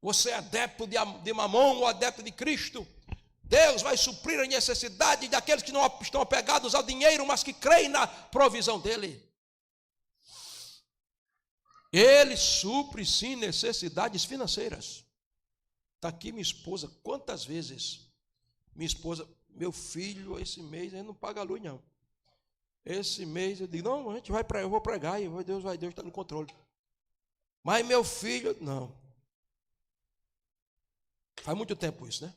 Você é adepto de Mamon ou adepto de Cristo? Deus vai suprir a necessidade daqueles que não estão apegados ao dinheiro, mas que creem na provisão dele. Ele supre sim necessidades financeiras. Está aqui minha esposa, quantas vezes minha esposa, meu filho, esse mês ele não paga a luz não. Esse mês eu digo, não, eu vou pregar e Deus está no controle. Mas meu filho, não. Faz muito tempo isso, né?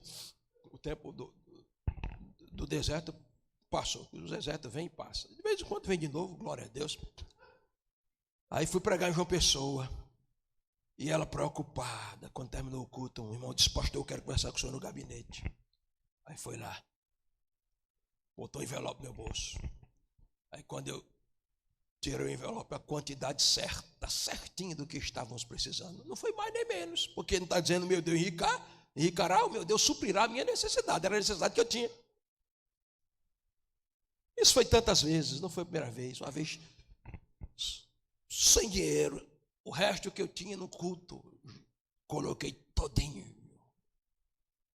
O tempo do deserto passou. O deserto vem e passa. De vez em quando vem de novo, glória a Deus. Aí fui pregar em João Pessoa. E ela preocupada. Quando terminou o culto, um irmão disse, pastor, eu quero conversar com o senhor no gabinete. Aí foi lá. Botou o envelope no meu bolso. Aí quando eu tirei o envelope, a quantidade certa, certinha do que estávamos precisando. Não foi mais nem menos. Porque não está dizendo, meu Deus, enricará, o meu Deus suprirá a minha necessidade. Era a necessidade que eu tinha. Isso foi tantas vezes, não foi a primeira vez. Uma vez, sem dinheiro, o resto que eu tinha no culto, coloquei todinho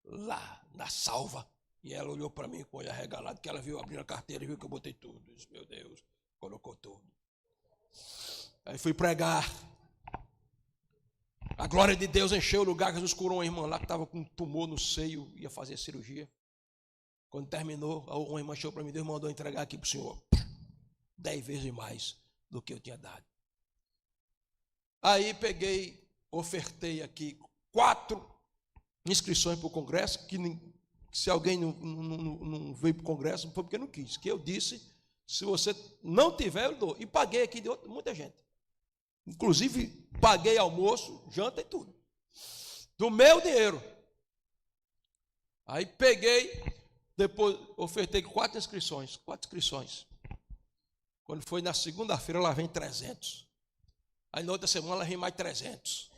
lá na salva. E ela olhou para mim com o olho arregalado, que ela viu abrir a carteira e viu que eu botei tudo. Eu disse, meu Deus, colocou tudo. Aí fui pregar. A glória de Deus encheu o lugar. Jesus curou uma irmã lá que estava com um tumor no seio, ia fazer cirurgia. Quando terminou, uma irmã chegou para mim, Deus mandou entregar aqui para o senhor 10 vezes mais do que eu tinha dado. Aí peguei, ofertei aqui inscrições para o congresso, que se alguém não veio para o congresso, não foi porque não quis, que eu disse, se você não tiver, eu dou. E paguei aqui de muita gente. Inclusive, paguei almoço, janta e tudo. Do meu dinheiro. Aí peguei, depois ofertei 4 inscrições. Quando foi na segunda-feira, lá vem 300. Aí na outra semana, lá vem mais 300.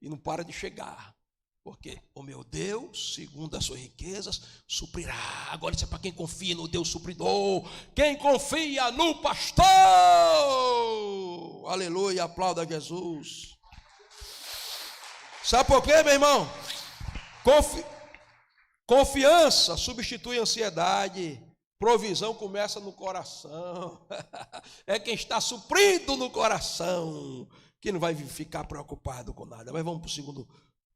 E não para de chegar. Porque o meu Deus, segundo as suas riquezas, suprirá. Agora isso é para quem confia no Deus supridor. Quem confia no pastor. Aleluia, aplauda Jesus. Sabe por quê, meu irmão? Confiança substitui ansiedade. Provisão começa no coração. É quem está suprido no coração que não vai ficar preocupado com nada. Mas vamos para o segundo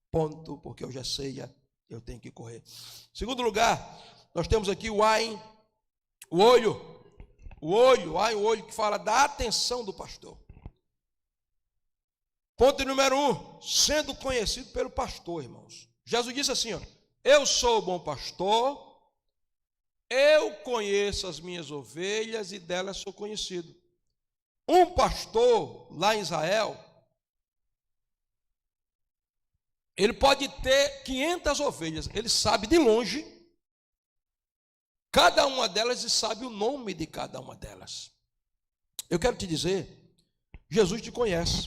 ponto, porque eu já sei, eu tenho que correr. Segundo lugar, nós temos aqui o olho que fala da atenção do pastor. Ponto número 1, sendo conhecido pelo pastor, irmãos. Jesus disse assim, ó, eu sou o bom pastor, eu conheço as minhas ovelhas e delas sou conhecido. Um pastor lá em Israel, ele pode ter 500 ovelhas, ele sabe de longe cada uma delas e sabe o nome de cada uma delas. Eu quero te dizer, Jesus te conhece.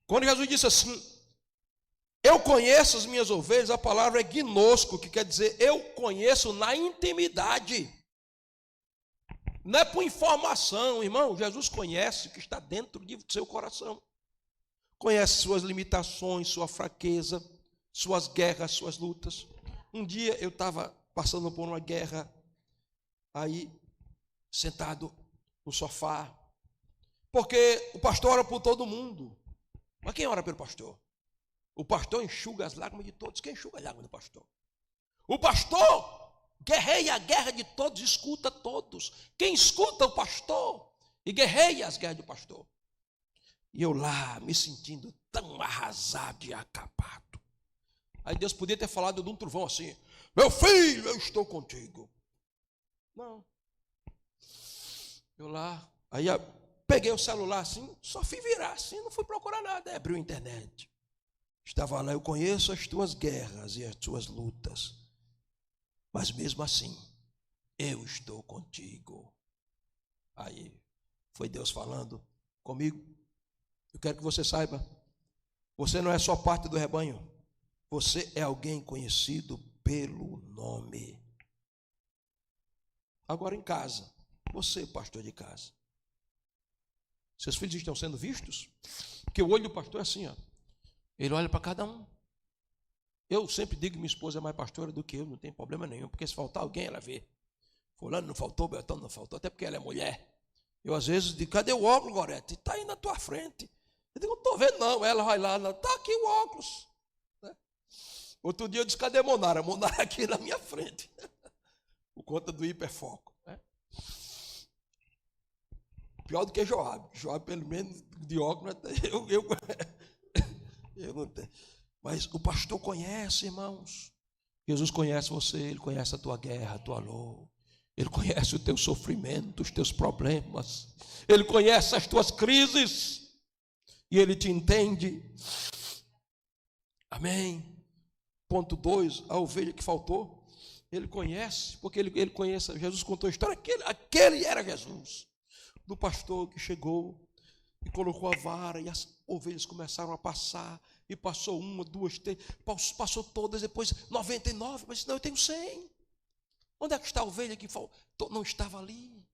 Quando Jesus disse assim, eu conheço as minhas ovelhas, a palavra é gnosco, que quer dizer eu conheço na intimidade. Não é por informação, irmão. Jesus conhece o que está dentro de seu coração. Conhece suas limitações, sua fraqueza, suas guerras, suas lutas. Um dia eu estava passando por uma guerra, aí sentado no sofá, porque o pastor ora por todo mundo. Mas quem ora pelo pastor? O pastor enxuga as lágrimas de todos. Quem enxuga as lágrimas do pastor? O pastor guerreia a guerra de todos, escuta todos. Quem escuta o pastor e guerreia as guerras do pastor? E eu lá, me sentindo tão arrasado e acabado. Aí Deus podia ter falado de um trovão assim, meu filho, eu estou contigo. Não. Eu lá, aí peguei o celular assim, só fui virar assim, não fui procurar nada, abri a internet. Estava lá, eu conheço as tuas guerras e as tuas lutas, mas mesmo assim, eu estou contigo. Aí foi Deus falando comigo. Eu quero que você saiba, você não é só parte do rebanho, você é alguém conhecido pelo nome. Agora em casa, você, pastor de casa, seus filhos estão sendo vistos? Porque o olho do pastor é assim, ó. Ele olha para cada um. Eu sempre digo que minha esposa é mais pastora do que eu, não tem problema nenhum, porque se faltar alguém, ela vê. Fulano não faltou, Beltrano não faltou, até porque ela é mulher. Eu às vezes digo, cadê o óculos, Gorete? Está aí na tua frente. Eu digo, não estou vendo não. Ela vai lá, está aqui o óculos. Outro dia eu disse, cadê Monara? Monara aqui na minha frente. Por conta do hiperfoco. Pior do que Joab. Joab, pelo menos, de óculos, eu não tenho. Mas o pastor conhece, irmãos. Jesus conhece você, ele conhece a tua guerra, a tua dor. Ele conhece o teu sofrimento, os teus problemas. Ele conhece as tuas crises. E ele te entende. Amém. Ponto 2, a ovelha que faltou. Ele conhece, porque ele conhece. Jesus contou a história. Aquele era Jesus. Do pastor que chegou e colocou a vara e as ovelhas começaram a passar. E passou 1, 2, 3, passou todas, depois 99, mas não, eu tenho 100. Onde é que está a ovelha que faltou? Não estava ali.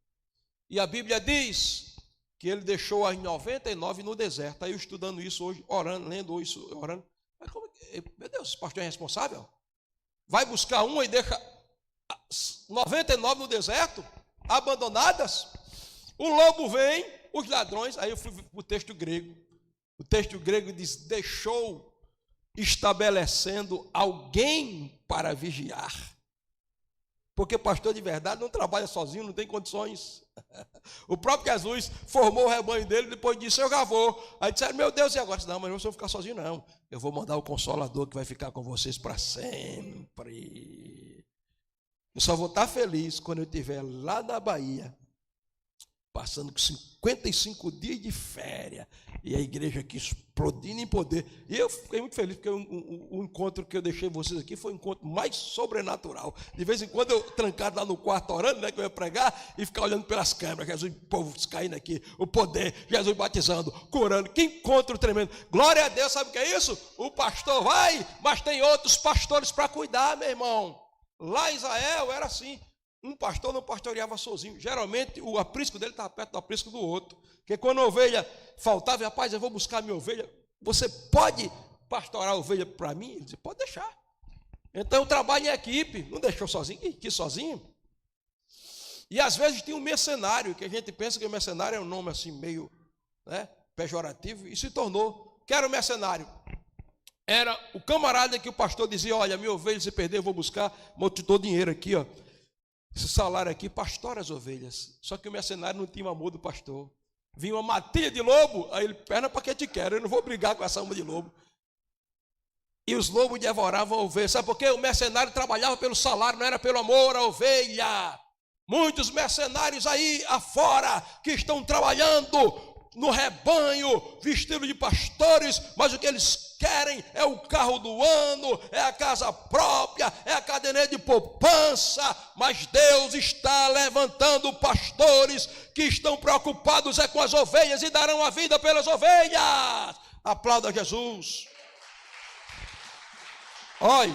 E a Bíblia diz que ele deixou as 99 no deserto. Aí eu estudando isso hoje, orando, lendo isso, orando. Mas como, meu Deus, esse pastor é responsável? Vai buscar uma e deixa 99 no deserto, abandonadas? O lobo vem, os ladrões, aí eu fui para o texto grego. O texto grego diz, deixou estabelecendo alguém para vigiar. Porque pastor de verdade não trabalha sozinho, não tem condições. O próprio Jesus formou o rebanho dele e depois disse, eu já vou. Aí disseram, meu Deus, e agora? Não, mas eu não vou ficar sozinho, não. Eu vou mandar o Consolador que vai ficar com vocês para sempre. Eu só vou estar feliz quando eu estiver lá na Bahia, passando com 55 dias de férias, e a igreja aqui explodindo em poder. E eu fiquei muito feliz, porque o encontro que eu deixei vocês aqui foi um encontro mais sobrenatural. De vez em quando eu trancado lá no quarto orando, né, que eu ia pregar, e ficar olhando pelas câmeras, Jesus, o povo caindo aqui, o poder, Jesus batizando, curando. Que encontro tremendo. Glória a Deus, sabe o que é isso? O pastor vai, mas tem outros pastores para cuidar, meu irmão. Lá em Israel era assim. Um pastor não pastoreava sozinho. Geralmente o aprisco dele estava perto do aprisco do outro. Porque quando a ovelha faltava, rapaz, eu vou buscar a minha ovelha. Você pode pastorar a ovelha para mim? Ele disse, pode deixar. Então eu trabalho em equipe. Não deixou sozinho? Quis sozinho. E às vezes tem um mercenário, que a gente pensa que o mercenário é um nome assim meio, né, pejorativo, e se tornou. Que era o mercenário? Era o camarada que o pastor dizia, olha, minha ovelha se perder, eu vou buscar, mas eu te dou dinheiro aqui, ó. Esse salário aqui, pastora as ovelhas. Só que o mercenário não tinha amor do pastor. Vinha uma matilha de lobo, aí ele, perna para que te quero, eu não vou brigar com essa alma de lobo. E os lobos devoravam a ovelha. Sabe por quê? O mercenário trabalhava pelo salário, não era pelo amor à ovelha. Muitos mercenários aí afora que estão trabalhando no rebanho, vestido de pastores, mas o que eles querem é o carro do ano, é a casa própria, é a caderneta de poupança. Mas Deus está levantando pastores que estão preocupados com as ovelhas e darão a vida pelas ovelhas. Aplauda Jesus. Olha,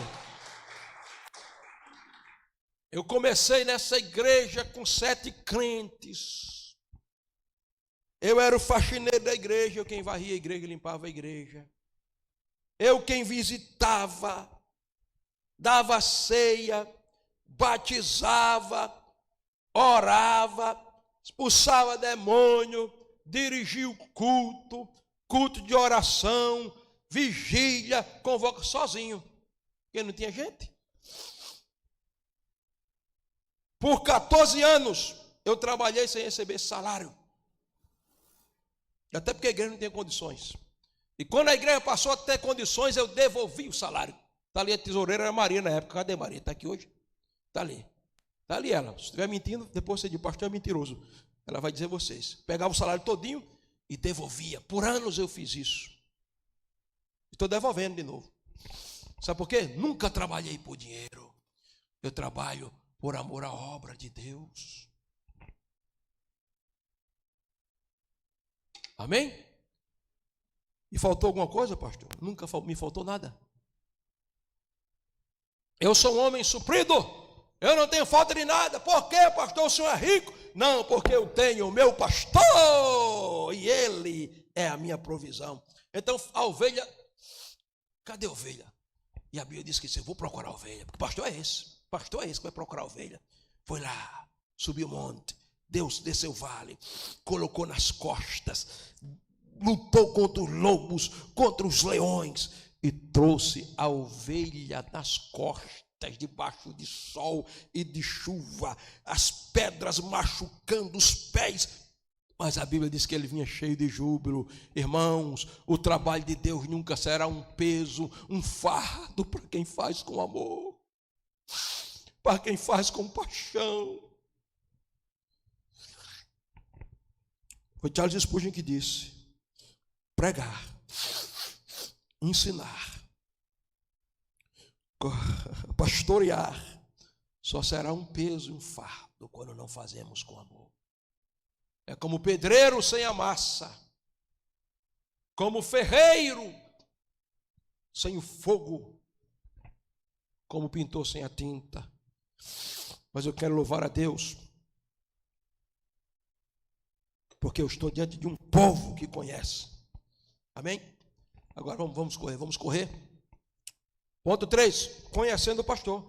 eu comecei nessa igreja com 7 crentes. Eu era o faxineiro da igreja, eu quem varria a igreja, limpava a igreja. Eu quem visitava, dava ceia, batizava, orava, expulsava demônio, dirigia o culto, culto de oração, vigília, convoca sozinho, porque não tinha gente. Por 14 anos eu trabalhei sem receber salário. Até porque a igreja não tinha condições. E quando a igreja passou a ter condições, eu devolvi o salário. Está ali a tesoureira, era Maria na época. Cadê Maria? Está aqui hoje? Está ali. Está ali ela. Se estiver mentindo, depois você diz, pastor é mentiroso. Ela vai dizer a vocês. Pegava o salário todinho e devolvia. Por anos eu fiz isso. Estou devolvendo de novo. Sabe por quê? Nunca trabalhei por dinheiro. Eu trabalho por amor à obra de Deus. Amém? E faltou alguma coisa, pastor? Nunca me faltou nada. Eu sou um homem suprido. Eu não tenho falta de nada. Por quê, pastor? O senhor é rico? Não, porque eu tenho o meu pastor. E ele é a minha provisão. Então, a ovelha... Cadê a ovelha? E a Bíblia diz que eu vou procurar a ovelha. Porque o pastor é esse. O pastor é esse que vai procurar a ovelha. Foi lá, subiu o monte. Deus desceu o vale, colocou nas costas, lutou contra os lobos, contra os leões e trouxe a ovelha nas costas, debaixo de sol e de chuva, as pedras machucando os pés. Mas a Bíblia diz que ele vinha cheio de júbilo. Irmãos, o trabalho de Deus nunca será um peso, um fardo para quem faz com amor, para quem faz com paixão. Foi Charles Spurgeon que disse: pregar, ensinar, pastorear só será um peso e um fardo quando não fazemos com amor. É como pedreiro sem a massa, como ferreiro sem o fogo, como pintor sem a tinta. Mas eu quero louvar a Deus, porque eu estou diante de um povo que conhece. Amém? Agora vamos correr. Ponto 3, conhecendo o pastor.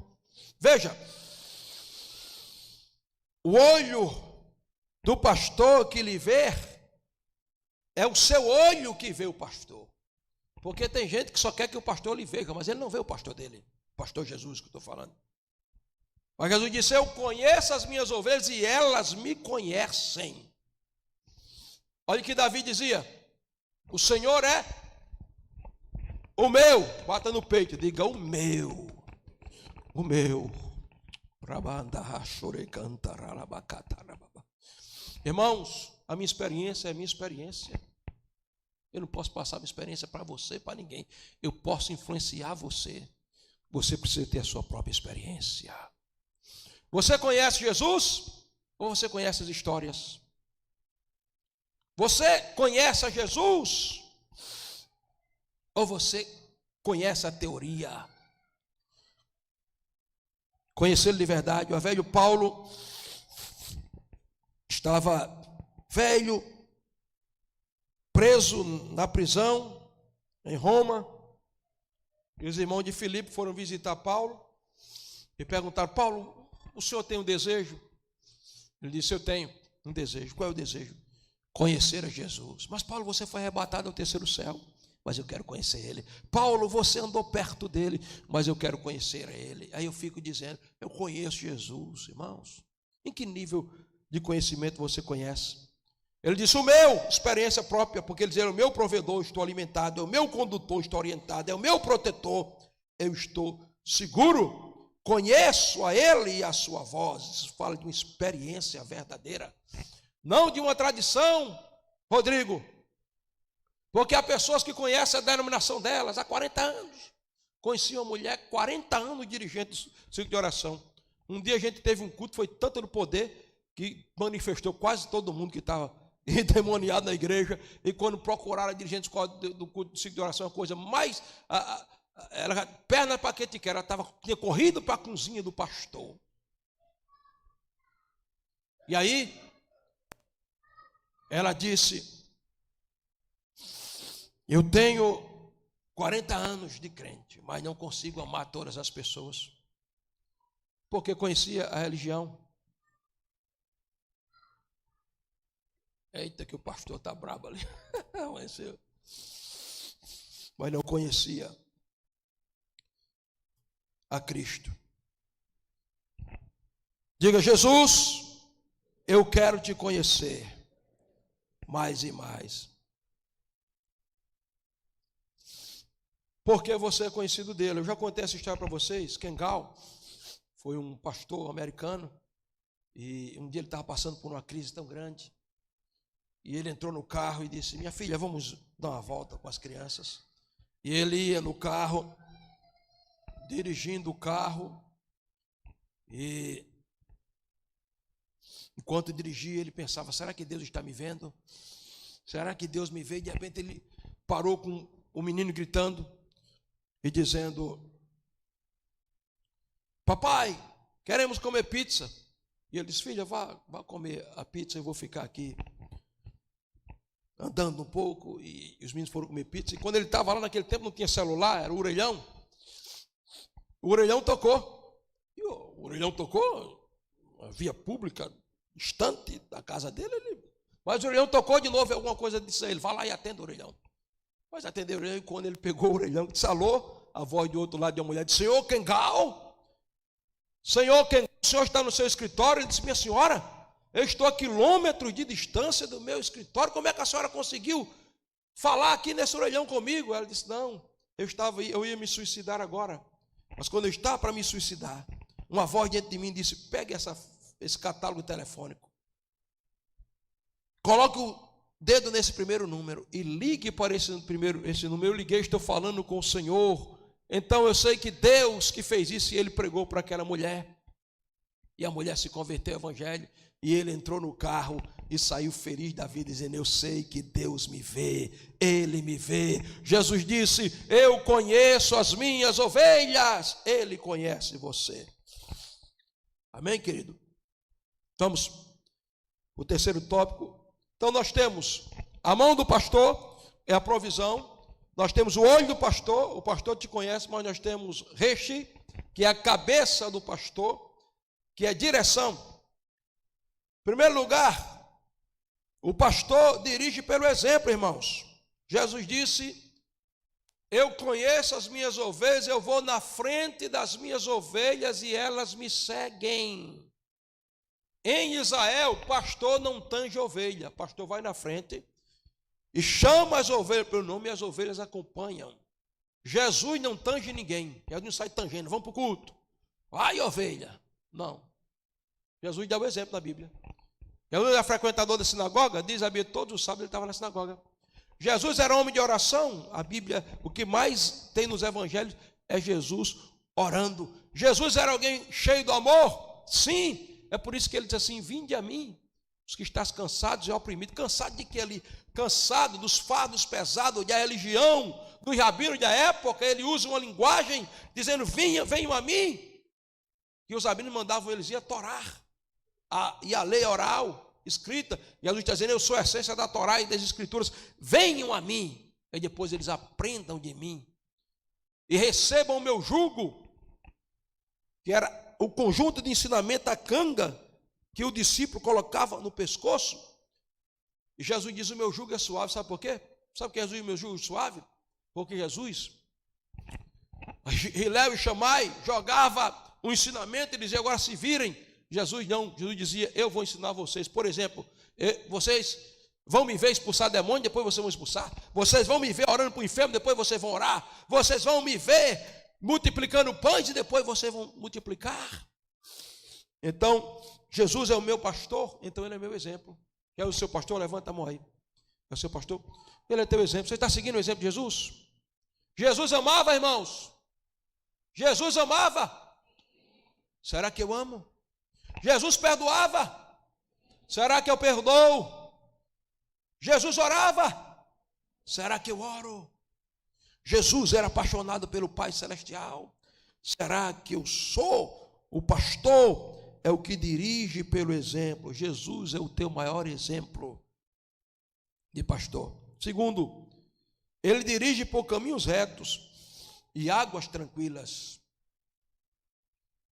Veja, o olho do pastor que lhe vê, é o seu olho que vê o pastor. Porque tem gente que só quer que o pastor lhe veja, mas ele não vê o pastor dele. O pastor Jesus que eu estou falando. Mas Jesus disse: eu conheço as minhas ovelhas e elas me conhecem. Olha o que Davi dizia: o Senhor é o meu. Bata no peito, diga: o meu. O meu. Irmãos, a minha experiência é a minha experiência. Eu não posso passar a minha experiência para você, para ninguém. Eu posso influenciar você. Você precisa ter a sua própria experiência. Você conhece Jesus ou você conhece as histórias? Você conhece a Jesus ou você conhece a teoria? Conhecê-lo de verdade. O velho Paulo estava velho, preso na prisão em Roma. E os irmãos de Filipe foram visitar Paulo e perguntaram: Paulo, o senhor tem um desejo? Ele disse: eu tenho um desejo. Qual é o desejo? Conhecer a Jesus. Mas Paulo, você foi arrebatado ao terceiro céu. Mas eu quero conhecer ele. Paulo, você andou perto dele, mas eu quero conhecer ele. Aí eu fico dizendo: eu conheço Jesus, irmãos. Em que nível de conhecimento você conhece? Ele disse: o meu, experiência própria, porque ele dizia: é o meu provedor, estou alimentado, é o meu condutor, estou orientado, é o meu protetor, eu estou seguro, conheço a ele e a sua voz. Isso fala de uma experiência verdadeira, não de uma tradição, Rodrigo, porque há pessoas que conhecem a denominação delas há 40 anos. Conheci uma mulher, 40 anos dirigente do círculo de oração. Um dia a gente teve um culto, foi tanto no poder que manifestou quase todo mundo que estava endemoniado na igreja. E quando procuraram a dirigente do culto do círculo de oração, a coisa mais... ela, perna para que te quer, ela tinha corrido para a cozinha do pastor. E aí, ela disse: eu tenho 40 anos de crente, mas não consigo amar todas as pessoas, porque conhecia a religião. Eita, que o pastor está brabo ali. Mas não conhecia a Cristo. Diga: Jesus, eu quero te conhecer mais e mais. Porque você é conhecido dele. Eu já contei essa história para vocês. Ken Gao foi um pastor americano e um dia ele estava passando por uma crise tão grande e ele entrou no carro e disse: minha filha, vamos dar uma volta com as crianças. E ele ia no carro, dirigindo o carro, e enquanto dirigia ele pensava: será que Deus está me vendo? Será que Deus me vê? E de repente ele parou com o menino gritando e dizendo: papai, queremos comer pizza. E ele disse: filha, vá comer a pizza, eu vou ficar aqui andando um pouco. E os meninos foram comer pizza. E quando ele estava lá, naquele tempo não tinha celular, era o orelhão. O orelhão tocou. E o orelhão tocou, a via pública, distante da casa dele. Mas o orelhão tocou de novo, alguma coisa disse a ele: vá lá e atenda o orelhão. Mas atendeu o orelhão, e quando ele pegou o orelhão, disse: alô, a voz do outro lado de uma mulher disse: senhor Ken Gao, senhor Ken Gao, o senhor está no seu escritório? Ele disse: minha senhora, eu estou a quilômetros de distância do meu escritório, como é que a senhora conseguiu falar aqui nesse orelhão comigo? Ela disse: não, eu ia me suicidar agora, mas quando eu estava para me suicidar, uma voz dentro de mim disse: pegue esse catálogo telefônico, coloque o dedo nesse primeiro número e ligue para esse número. Eu liguei, estou falando com o Senhor. Então eu sei que Deus que fez isso, e ele pregou para aquela mulher, e a mulher se converteu ao evangelho, e ele entrou no carro e saiu feliz da vida, dizendo: eu sei que Deus me vê, ele me vê. Jesus disse: eu conheço as minhas ovelhas, ele conhece você. Amém, querido? Vamos para o terceiro tópico. Então nós temos a mão do pastor, é a provisão. Nós temos o olho do pastor, o pastor te conhece, mas nós temos Reshi, que é a cabeça do pastor, que é direção. Em primeiro lugar, o pastor dirige pelo exemplo, irmãos. Jesus disse Eu conheço as minhas ovelhas, eu vou na frente das minhas ovelhas e elas me seguem. Em Israel, pastor não tange ovelha, pastor vai na frente e chama as ovelhas pelo nome e as ovelhas acompanham. Jesus não tange ninguém, Jesus não sai tangendo, vamos para o culto. Vai, ovelha. Não. Jesus dá o exemplo na Bíblia. Jesus era frequentador da sinagoga, diz a Bíblia, todos os sábados ele estava na sinagoga. Jesus era homem de oração, a Bíblia, o que mais tem nos evangelhos é Jesus orando. Jesus era alguém cheio do amor? Sim. É por isso que ele diz assim, vinde a mim, os que estás cansados e oprimidos. Cansado de que ali? Cansado dos fardos pesados, da religião, dos rabinos da época. Ele usa uma linguagem dizendo, venham a mim. E os rabinos mandavam eles ir a Torá, e a lei oral, escrita. E Jesus está dizendo, eu sou a essência da Torá e das Escrituras. Venham a mim. E depois eles aprendam de mim. E recebam o meu jugo, que era o conjunto de ensinamento, a canga, que o discípulo colocava no pescoço. E Jesus diz, o meu jugo é suave. Sabe por quê? Sabe por que Jesus diz o meu jugo é suave? Porque Jesus, Hilel e Shammai, jogava o ensinamento e dizia, agora se virem. Jesus não, Jesus dizia, eu vou ensinar vocês. Por exemplo, vocês vão me ver expulsar demônio, depois vocês vão expulsar. Vocês vão me ver orando para o enfermo, depois vocês vão orar. Vocês vão me ver multiplicando pães e depois vocês vão multiplicar. Então, Jesus é o meu pastor, então ele é meu exemplo. É o seu pastor? Levanta a mão aí. É o seu pastor? Ele é teu exemplo. Você está seguindo o exemplo de Jesus? Jesus amava, irmãos. Jesus amava. Será que eu amo? Jesus perdoava. Será que eu perdoo? Jesus orava. Será que eu oro? Jesus era apaixonado pelo Pai Celestial. Será que eu sou? O pastor é o que dirige pelo exemplo. Jesus é o teu maior exemplo de pastor. Segundo, ele dirige por caminhos retos e águas tranquilas.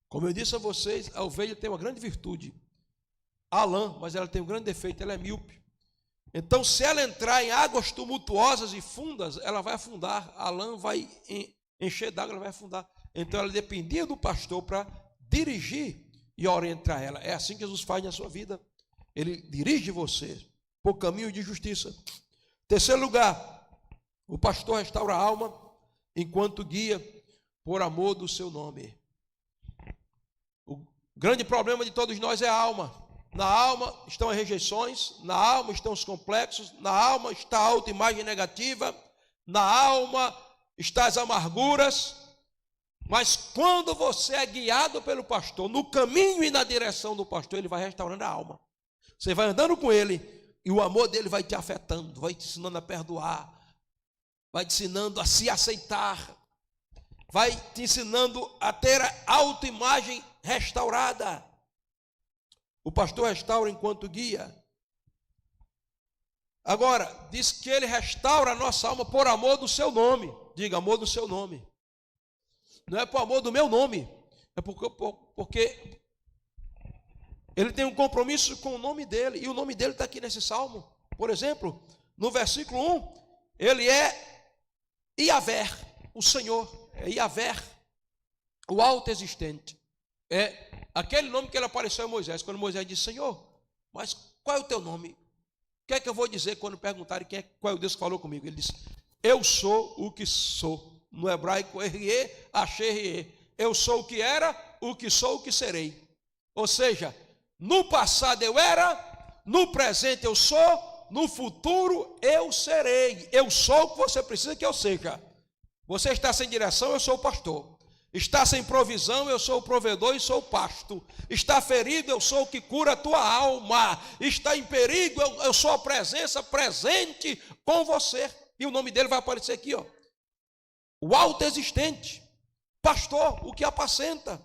Como eu disse a vocês, a ovelha tem uma grande virtude. A lã, mas ela tem um grande defeito, ela é míope. Então, se ela entrar em águas tumultuosas e fundas, ela vai afundar. A lã vai encher d'água, ela vai afundar. Então, ela dependia do pastor para dirigir e orientar ela. É assim que Jesus faz na sua vida. Ele dirige você por caminho de justiça. Terceiro lugar, o pastor restaura a alma enquanto guia por amor do seu nome. O grande problema de todos nós é a alma. Na alma estão as rejeições, na alma estão os complexos, na alma está a autoimagem negativa, na alma estão as amarguras. Mas quando você é guiado pelo pastor, no caminho e na direção do pastor, ele vai restaurando a alma. Você vai andando com ele e o amor dele vai te afetando, vai te ensinando a perdoar, vai te ensinando a se aceitar, vai te ensinando a ter a autoimagem restaurada. O pastor restaura enquanto guia. Agora, diz que ele restaura a nossa alma por amor do seu nome. Diga, amor do seu nome. Não é por amor do meu nome. É porque ele tem um compromisso com o nome dele. E o nome dele está aqui nesse salmo. Por exemplo, no versículo 1, ele é Iavé, o Senhor. É Iavé, o alto existente. É aquele nome que ele apareceu a Moisés, quando Moisés disse, Senhor, mas qual é o teu nome? O que é que eu vou dizer quando perguntarem qual é o Deus que falou comigo? Ele disse, eu sou o que sou. No hebraico, Erie, Asher. Eu sou o que era, o que sou, o que serei. Ou seja, no passado eu era, no presente eu sou, no futuro eu serei. Eu sou o que você precisa que eu seja. Você está sem direção, eu sou o pastor. Está sem provisão, eu sou o provedor e sou o pasto. Está ferido, eu sou o que cura a tua alma. Está em perigo, eu sou a presença presente com você. E o nome dele vai aparecer aqui, ó. O alto existente, pastor, o que apacenta.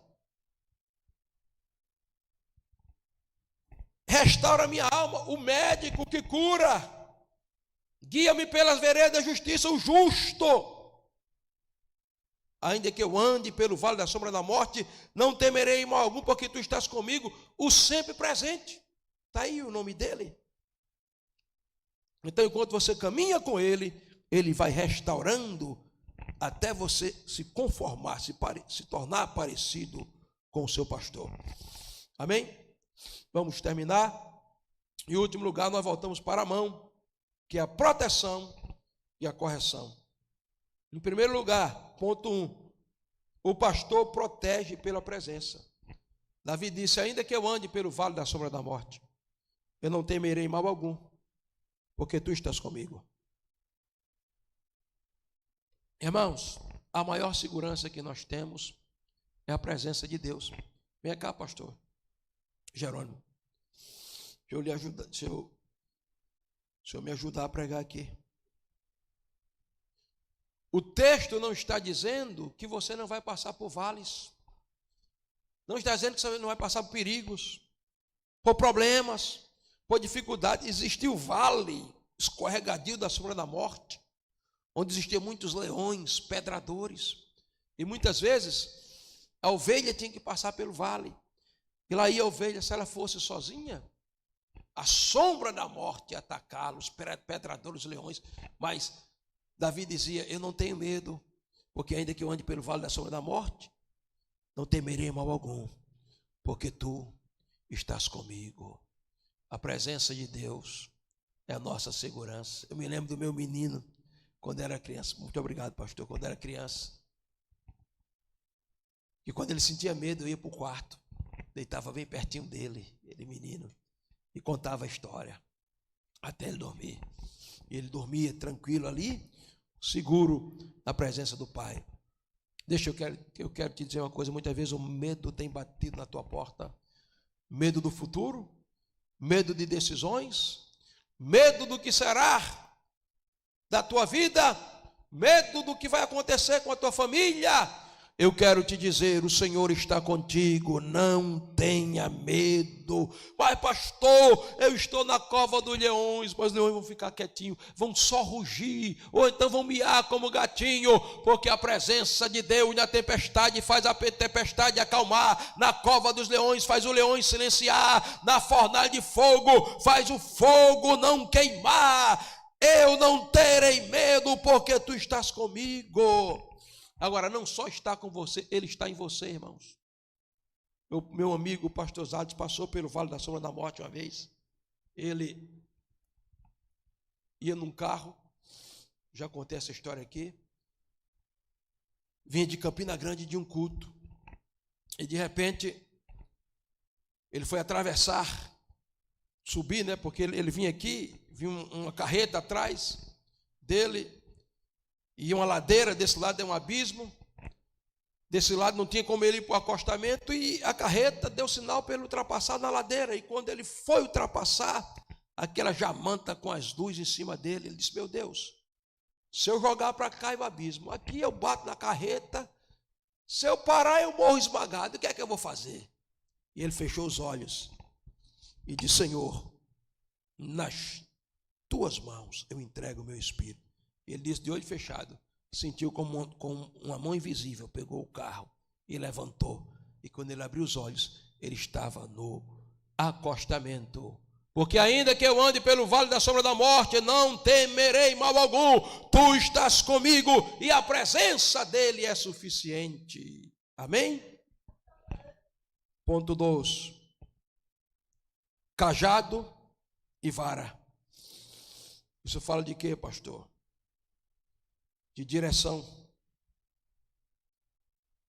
Restaura minha alma, o médico que cura. Guia-me pelas veredas da justiça, o justo. Ainda que eu ande pelo vale da sombra da morte, não temerei mal algum, porque tu estás comigo, o sempre presente. Está aí o nome dele. Então, enquanto você caminha com ele, ele vai restaurando até você se conformar, se tornar parecido com o seu pastor. Amém? Vamos terminar. Em último lugar, nós voltamos para a mão, que é a proteção e a correção. Em primeiro lugar, ponto 1, o pastor protege pela presença. Davi disse: ainda que eu ande pelo vale da sombra da morte, eu não temerei mal algum, porque tu estás comigo. Irmãos, a maior segurança que nós temos é a presença de Deus. Vem cá, pastor Jerônimo. Deixa eu lhe ajudar, deixa eu me ajudar a pregar aqui. O texto não está dizendo que você não vai passar por vales. Não está dizendo que você não vai passar por perigos, por problemas, por dificuldades. Existia o vale escorregadio da sombra da morte, onde existiam muitos leões, pedradores. E muitas vezes a ovelha tinha que passar pelo vale. E lá ia a ovelha, se ela fosse sozinha, a sombra da morte ia atacá-la, os pedradores, os leões. Mas Davi dizia: eu não tenho medo, porque ainda que eu ande pelo vale da sombra da morte, não temerei mal algum, porque tu estás comigo. A presença de Deus é a nossa segurança. Eu me lembro do meu menino, quando era criança. Muito obrigado, pastor. Quando era criança, e quando ele sentia medo, eu ia para o quarto, deitava bem pertinho dele, ele menino, e contava a história até ele dormir. E ele dormia tranquilo ali, seguro na presença do Pai. Eu quero te dizer uma coisa: muitas vezes o medo tem batido na tua porta. Medo do futuro, medo de decisões, medo do que será da tua vida, medo do que vai acontecer com a tua família. Eu quero te dizer: o Senhor está contigo, não tenha medo. Mas pastor, eu estou na cova dos leões, mas os leões vão ficar quietinhos, vão só rugir, ou então vão miar como gatinho, porque a presença de Deus na tempestade faz a tempestade acalmar, na cova dos leões faz o leão silenciar, na fornalha de fogo faz o fogo não queimar. Eu não terei medo, porque tu estás comigo. Agora, não só está com você, ele está em você, irmãos. Meu amigo, o pastor Zades, passou pelo vale da sombra da morte uma vez. Ele ia num carro, já contei essa história aqui, vinha de Campina Grande de um culto, e de repente, ele foi atravessar, subir, né, porque ele vinha aqui, vinha uma carreta atrás dele, e uma ladeira, desse lado é um abismo, desse lado não tinha como ele ir para o acostamento, e a carreta deu sinal para ele ultrapassar na ladeira, e quando ele foi ultrapassar, aquela jamanta com as luzes em cima dele, ele disse: meu Deus, se eu jogar para cá é o abismo, aqui eu bato na carreta, se eu parar eu morro esmagado, o que é que eu vou fazer? E ele fechou os olhos e disse: Senhor, nas tuas mãos eu entrego o meu espírito. Ele disse, de olho fechado, sentiu como uma mão invisível, pegou o carro e levantou. E quando ele abriu os olhos, ele estava no acostamento. Porque ainda que eu ande pelo vale da sombra da morte, não temerei mal algum. Tu estás comigo e a presença dele é suficiente. Amém? Ponto 2. Cajado e vara. Isso fala de quê, pastor? De direção.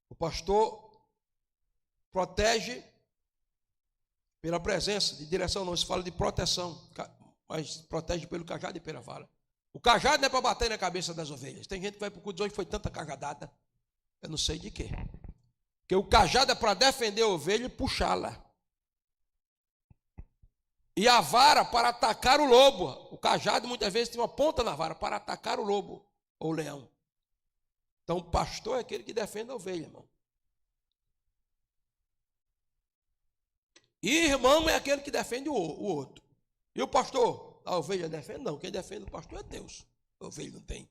O pastor protege pela presença, de direção não, se fala de proteção, mas protege pelo cajado e pela vara. O cajado não é para bater na cabeça das ovelhas. Tem gente que vai para o culto hoje, foi tanta cajadada, eu não sei de quê. Porque o cajado é para defender a ovelha e puxá-la. E a vara para atacar o lobo. O cajado muitas vezes tem uma ponta na vara para atacar o lobo ou o leão. Então o pastor é aquele que defende a ovelha, irmão. E irmão é aquele que defende o outro. E o pastor? A ovelha defende? Não, quem defende o pastor é Deus. A ovelha não tem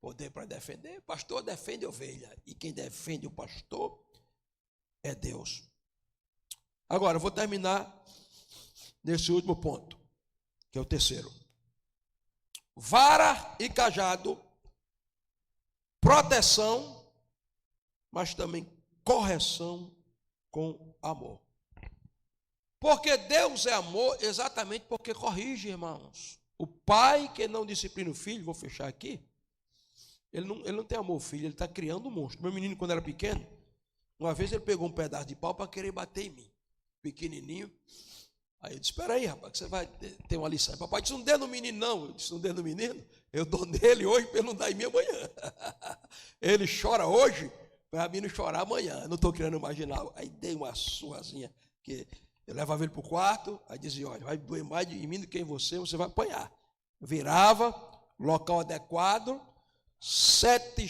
poder para defender. O pastor defende a ovelha. E quem defende o pastor é Deus. Agora, eu vou terminar nesse último ponto, que é o terceiro. Vara e cajado proteção, mas também correção com amor. Porque Deus é amor exatamente porque corrige, irmãos. O pai que não disciplina o filho, vou fechar aqui, ele não tem amor ao filho, ele está criando um monstro. Meu menino, quando era pequeno, uma vez ele pegou um pedaço de pau para querer bater em mim, pequenininho. Aí eu disse, espera aí, rapaz, que você vai ter uma lição. Papai disse, não dê no menino não. Eu disse, não dê no menino? Eu dou nele hoje para ele não dar em mim amanhã. Ele chora hoje para mim não chorar amanhã. Eu não estou querendo imaginar. Aí dei uma surrazinha, que eu levava ele para o quarto, aí dizia, olha, vai doer mais de mim do que em você vai apanhar. Eu virava, local adequado, 7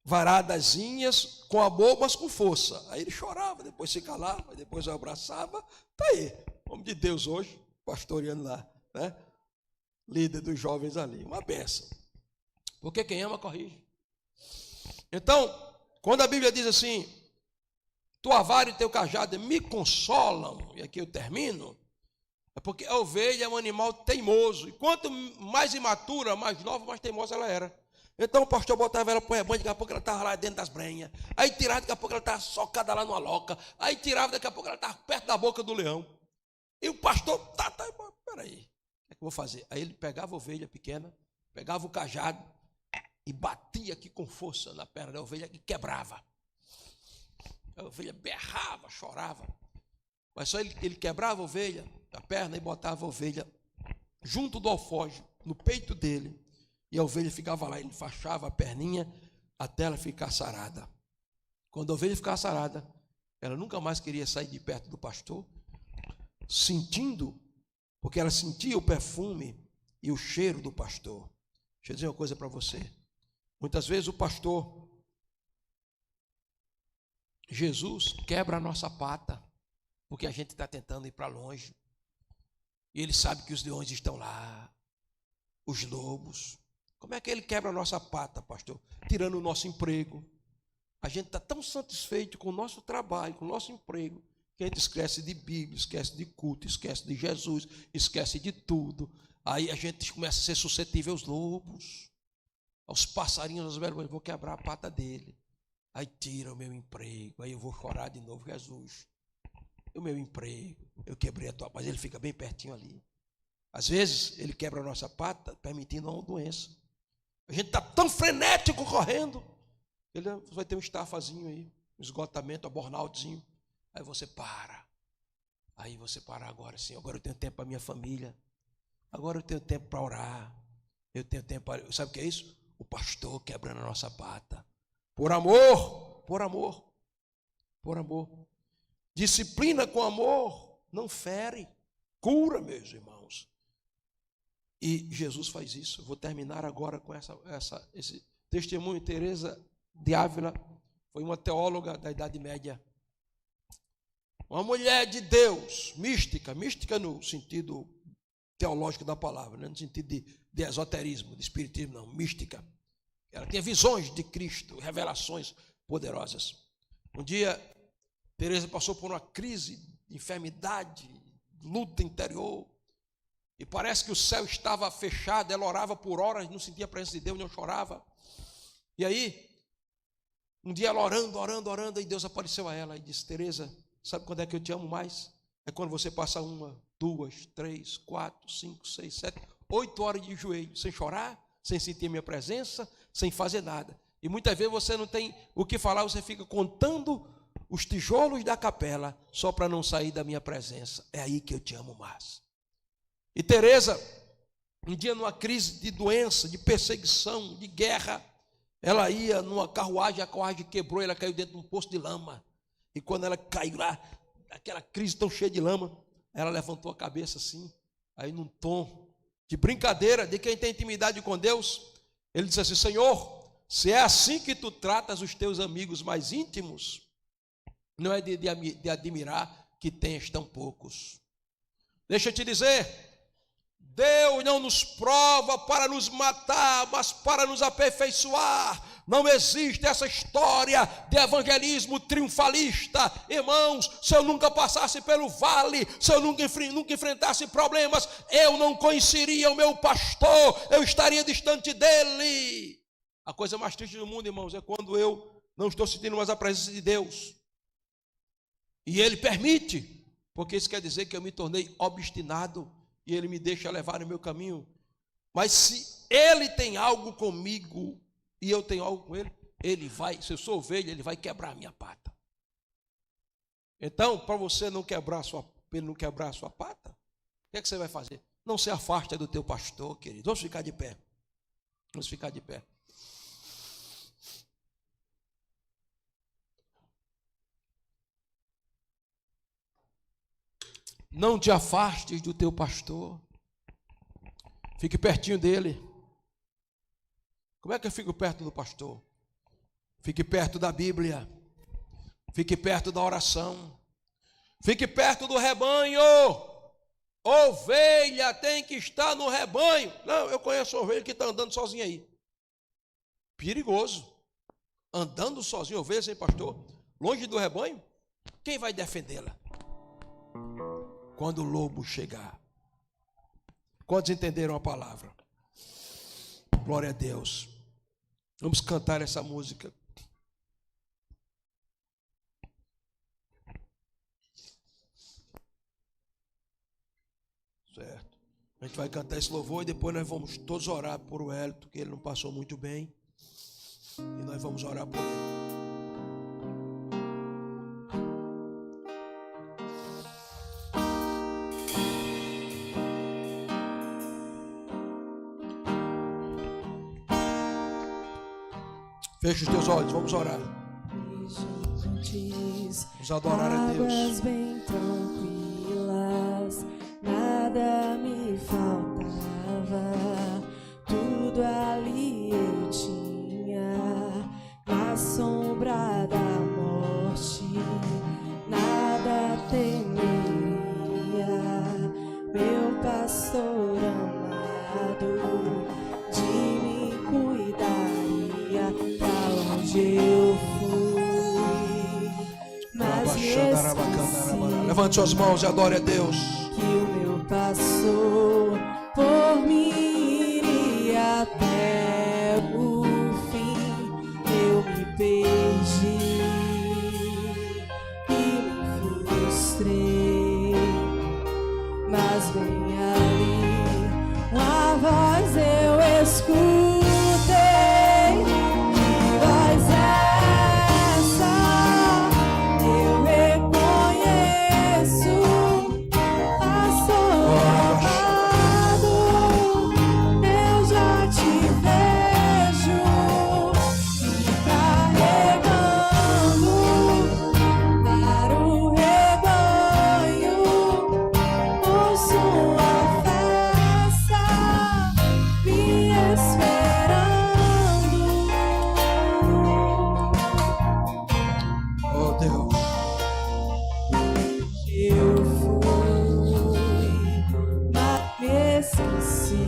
varadazinhas com amor, mas com força. Aí ele chorava, depois se calava, depois eu abraçava. Está aí, homem de Deus hoje, pastoreando lá, né? Líder dos jovens ali, uma bênção. Porque quem ama, corrige. Então, quando a Bíblia diz assim, tua vara e teu cajado me consolam, e aqui eu termino, é porque a ovelha é um animal teimoso, e quanto mais imatura, mais nova, mais teimosa ela era. Então o pastor botava ela para o rebanho, daqui a pouco ela estava lá dentro das brenhas, aí tirava, daqui a pouco ela estava socada lá numa loca, aí tirava, daqui a pouco ela estava perto da boca do leão. E o pastor, peraí, o que é que eu vou fazer? Aí ele pegava a ovelha pequena, pegava o cajado e batia aqui com força na perna da ovelha e quebrava. A ovelha berrava, chorava, mas só ele quebrava a ovelha, a perna, e botava a ovelha junto do alforje, no peito dele, e a ovelha ficava lá, ele enfaixava a perninha até ela ficar sarada. Quando a ovelha ficava sarada, ela nunca mais queria sair de perto do pastor, sentindo, porque ela sentia o perfume e o cheiro do pastor. Deixa eu dizer uma coisa para você, muitas vezes o pastor Jesus quebra a nossa pata, porque a gente está tentando ir para longe, e ele sabe que os leões estão lá, os lobos. Como é que ele quebra a nossa pata, pastor? Tirando o nosso emprego. A gente está tão satisfeito com o nosso trabalho, com o nosso emprego, que a gente esquece de Bíblia, esquece de culto, esquece de Jesus, esquece de tudo. Aí a gente começa a ser suscetível aos lobos, aos passarinhos, aos vergonhas. Eu vou quebrar a pata dele. Aí tira o meu emprego, aí eu vou chorar de novo, Jesus. O meu emprego, eu quebrei a tua, mas ele fica bem pertinho ali. Às vezes ele quebra a nossa pata, permitindo uma doença. A gente está tão frenético correndo, ele vai ter um estafazinho aí, um esgotamento, um burnoutzinho. Aí você para. Aí você para agora, sim. Agora eu tenho tempo para minha família. Agora eu tenho tempo para orar. Eu tenho tempo para... Sabe o que é isso? O pastor quebrando a nossa pata. Por amor, por amor, por amor. Disciplina com amor não fere, cura, meus irmãos. E Jesus faz isso. Eu vou terminar agora com esse testemunho. Teresa de Ávila foi uma teóloga da Idade Média. Uma mulher de Deus, mística no sentido teológico da palavra, não no sentido de esoterismo, de espiritismo, não, mística. Ela tinha visões de Cristo, revelações poderosas. Um dia, Teresa passou por uma crise de enfermidade, luta interior, e parece que o céu estava fechado. Ela orava por horas, não sentia a presença de Deus, não chorava. E aí, um dia ela orando, e Deus apareceu a ela e disse, Teresa, sabe quando é que eu te amo mais? É quando você passa 1, 2, 3, 4, 5, 6, 7, 8 horas de joelho, sem chorar, sem sentir a minha presença, sem fazer nada. E muitas vezes você não tem o que falar, você fica contando os tijolos da capela, só para não sair da minha presença. É aí que eu te amo mais. E Teresa, um dia numa crise de doença, de perseguição, de guerra, ela ia numa carruagem, a carruagem quebrou, ela caiu dentro de um poço de lama. E quando ela caiu lá, aquela crise tão cheia de lama, ela levantou a cabeça assim, aí num tom de brincadeira, de quem tem intimidade com Deus, ele disse assim, Senhor, se é assim que tu tratas os teus amigos mais íntimos, não é de admirar que tenhas tão poucos. Deixa eu te dizer, Deus não nos prova para nos matar, mas para nos aperfeiçoar. Não existe essa história de evangelismo triunfalista. Irmãos, se eu nunca passasse pelo vale, se eu nunca enfrentasse problemas, eu não conheceria o meu pastor, eu estaria distante dele. A coisa mais triste do mundo, irmãos, é quando eu não estou sentindo mais a presença de Deus. E Ele permite, porque isso quer dizer que eu me tornei obstinado e Ele me deixa levar no meu caminho. Mas se Ele tem algo comigo e eu tenho algo com Ele, Ele vai, se eu sou ovelha, Ele vai quebrar a minha pata. Então, para você não quebrar Ele não quebrar a sua pata, o que é que você vai fazer? Não se afaste do teu pastor, querido. Vamos ficar de pé. Vamos ficar de pé. Não te afastes do teu pastor. Fique pertinho dele. Como é que eu fico perto do pastor? Fique perto da Bíblia. Fique perto da oração. Fique perto do rebanho. Ovelha tem que estar no rebanho. Não, eu conheço ovelha que está andando sozinha aí. Perigoso. Andando sozinho, ovelha sem pastor, longe do rebanho. Quem vai defendê-la? Quando o lobo chegar. Quantos entenderam a palavra? Glória a Deus. Vamos cantar essa música. Certo. A gente vai cantar esse louvor e depois nós vamos todos orar por o Hélio, que ele não passou muito bem. E nós vamos orar por ele. Feche os teus olhos, vamos orar. Vamos adorar a Deus. Águas bem tranquilas, nada me faltava, tudo ali eu tinha, na sombra da morte, nada temeria, meu pastor amado, de mim cuidaria, pra onde eu fui, mas me esqueci. Levante suas mãos e adore a Deus. Que o meu pastor por mim iria até o fim. Eu me perdi e me frustrei, mas bem ali uma voz eu escutei. Que voz é essa? Eu reconheço. Eu já te vejo me carregando para o rebanho, por sua festa me esperando. Oh Deus. Eu fui, mas me esqueci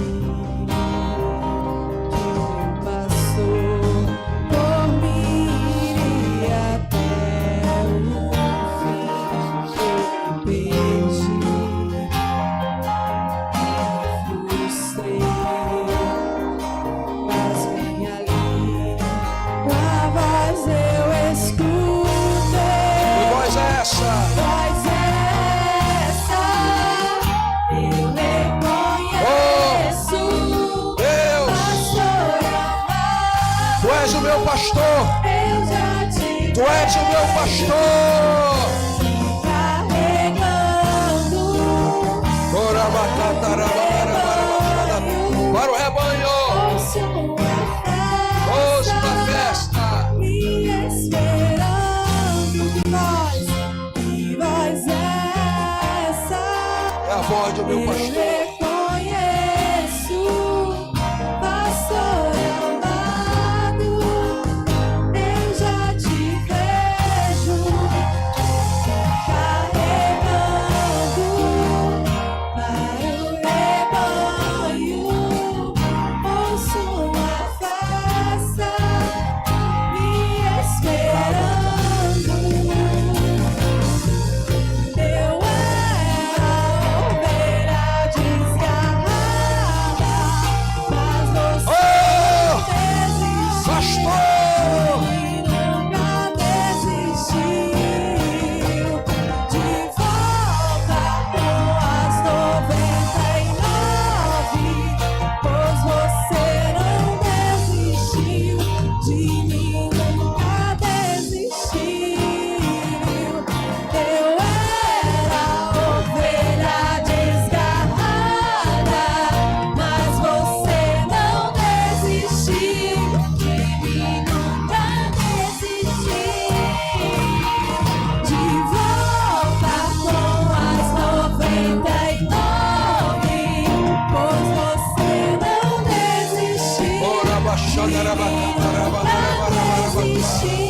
que o meu pastor por mim iria até o fim. Eu me perdi, me frustrei, mas bem ali uma voz eu escutei. Que voz é essa? Voz essa, eu reconheço. Deus, Pastor amado, Tu és o meu pastor. eu já te Tu és o meu pastor. carregando Para o rebanho. por sua Sua festa. me esperando. Que voz é essa? É a voz do meu Eu pastor. reconheço, pastor amado, eu já te vejo Rabba, Shanda, Rabba, Rabba, Rabba, Rabba, Rabba, Rabba.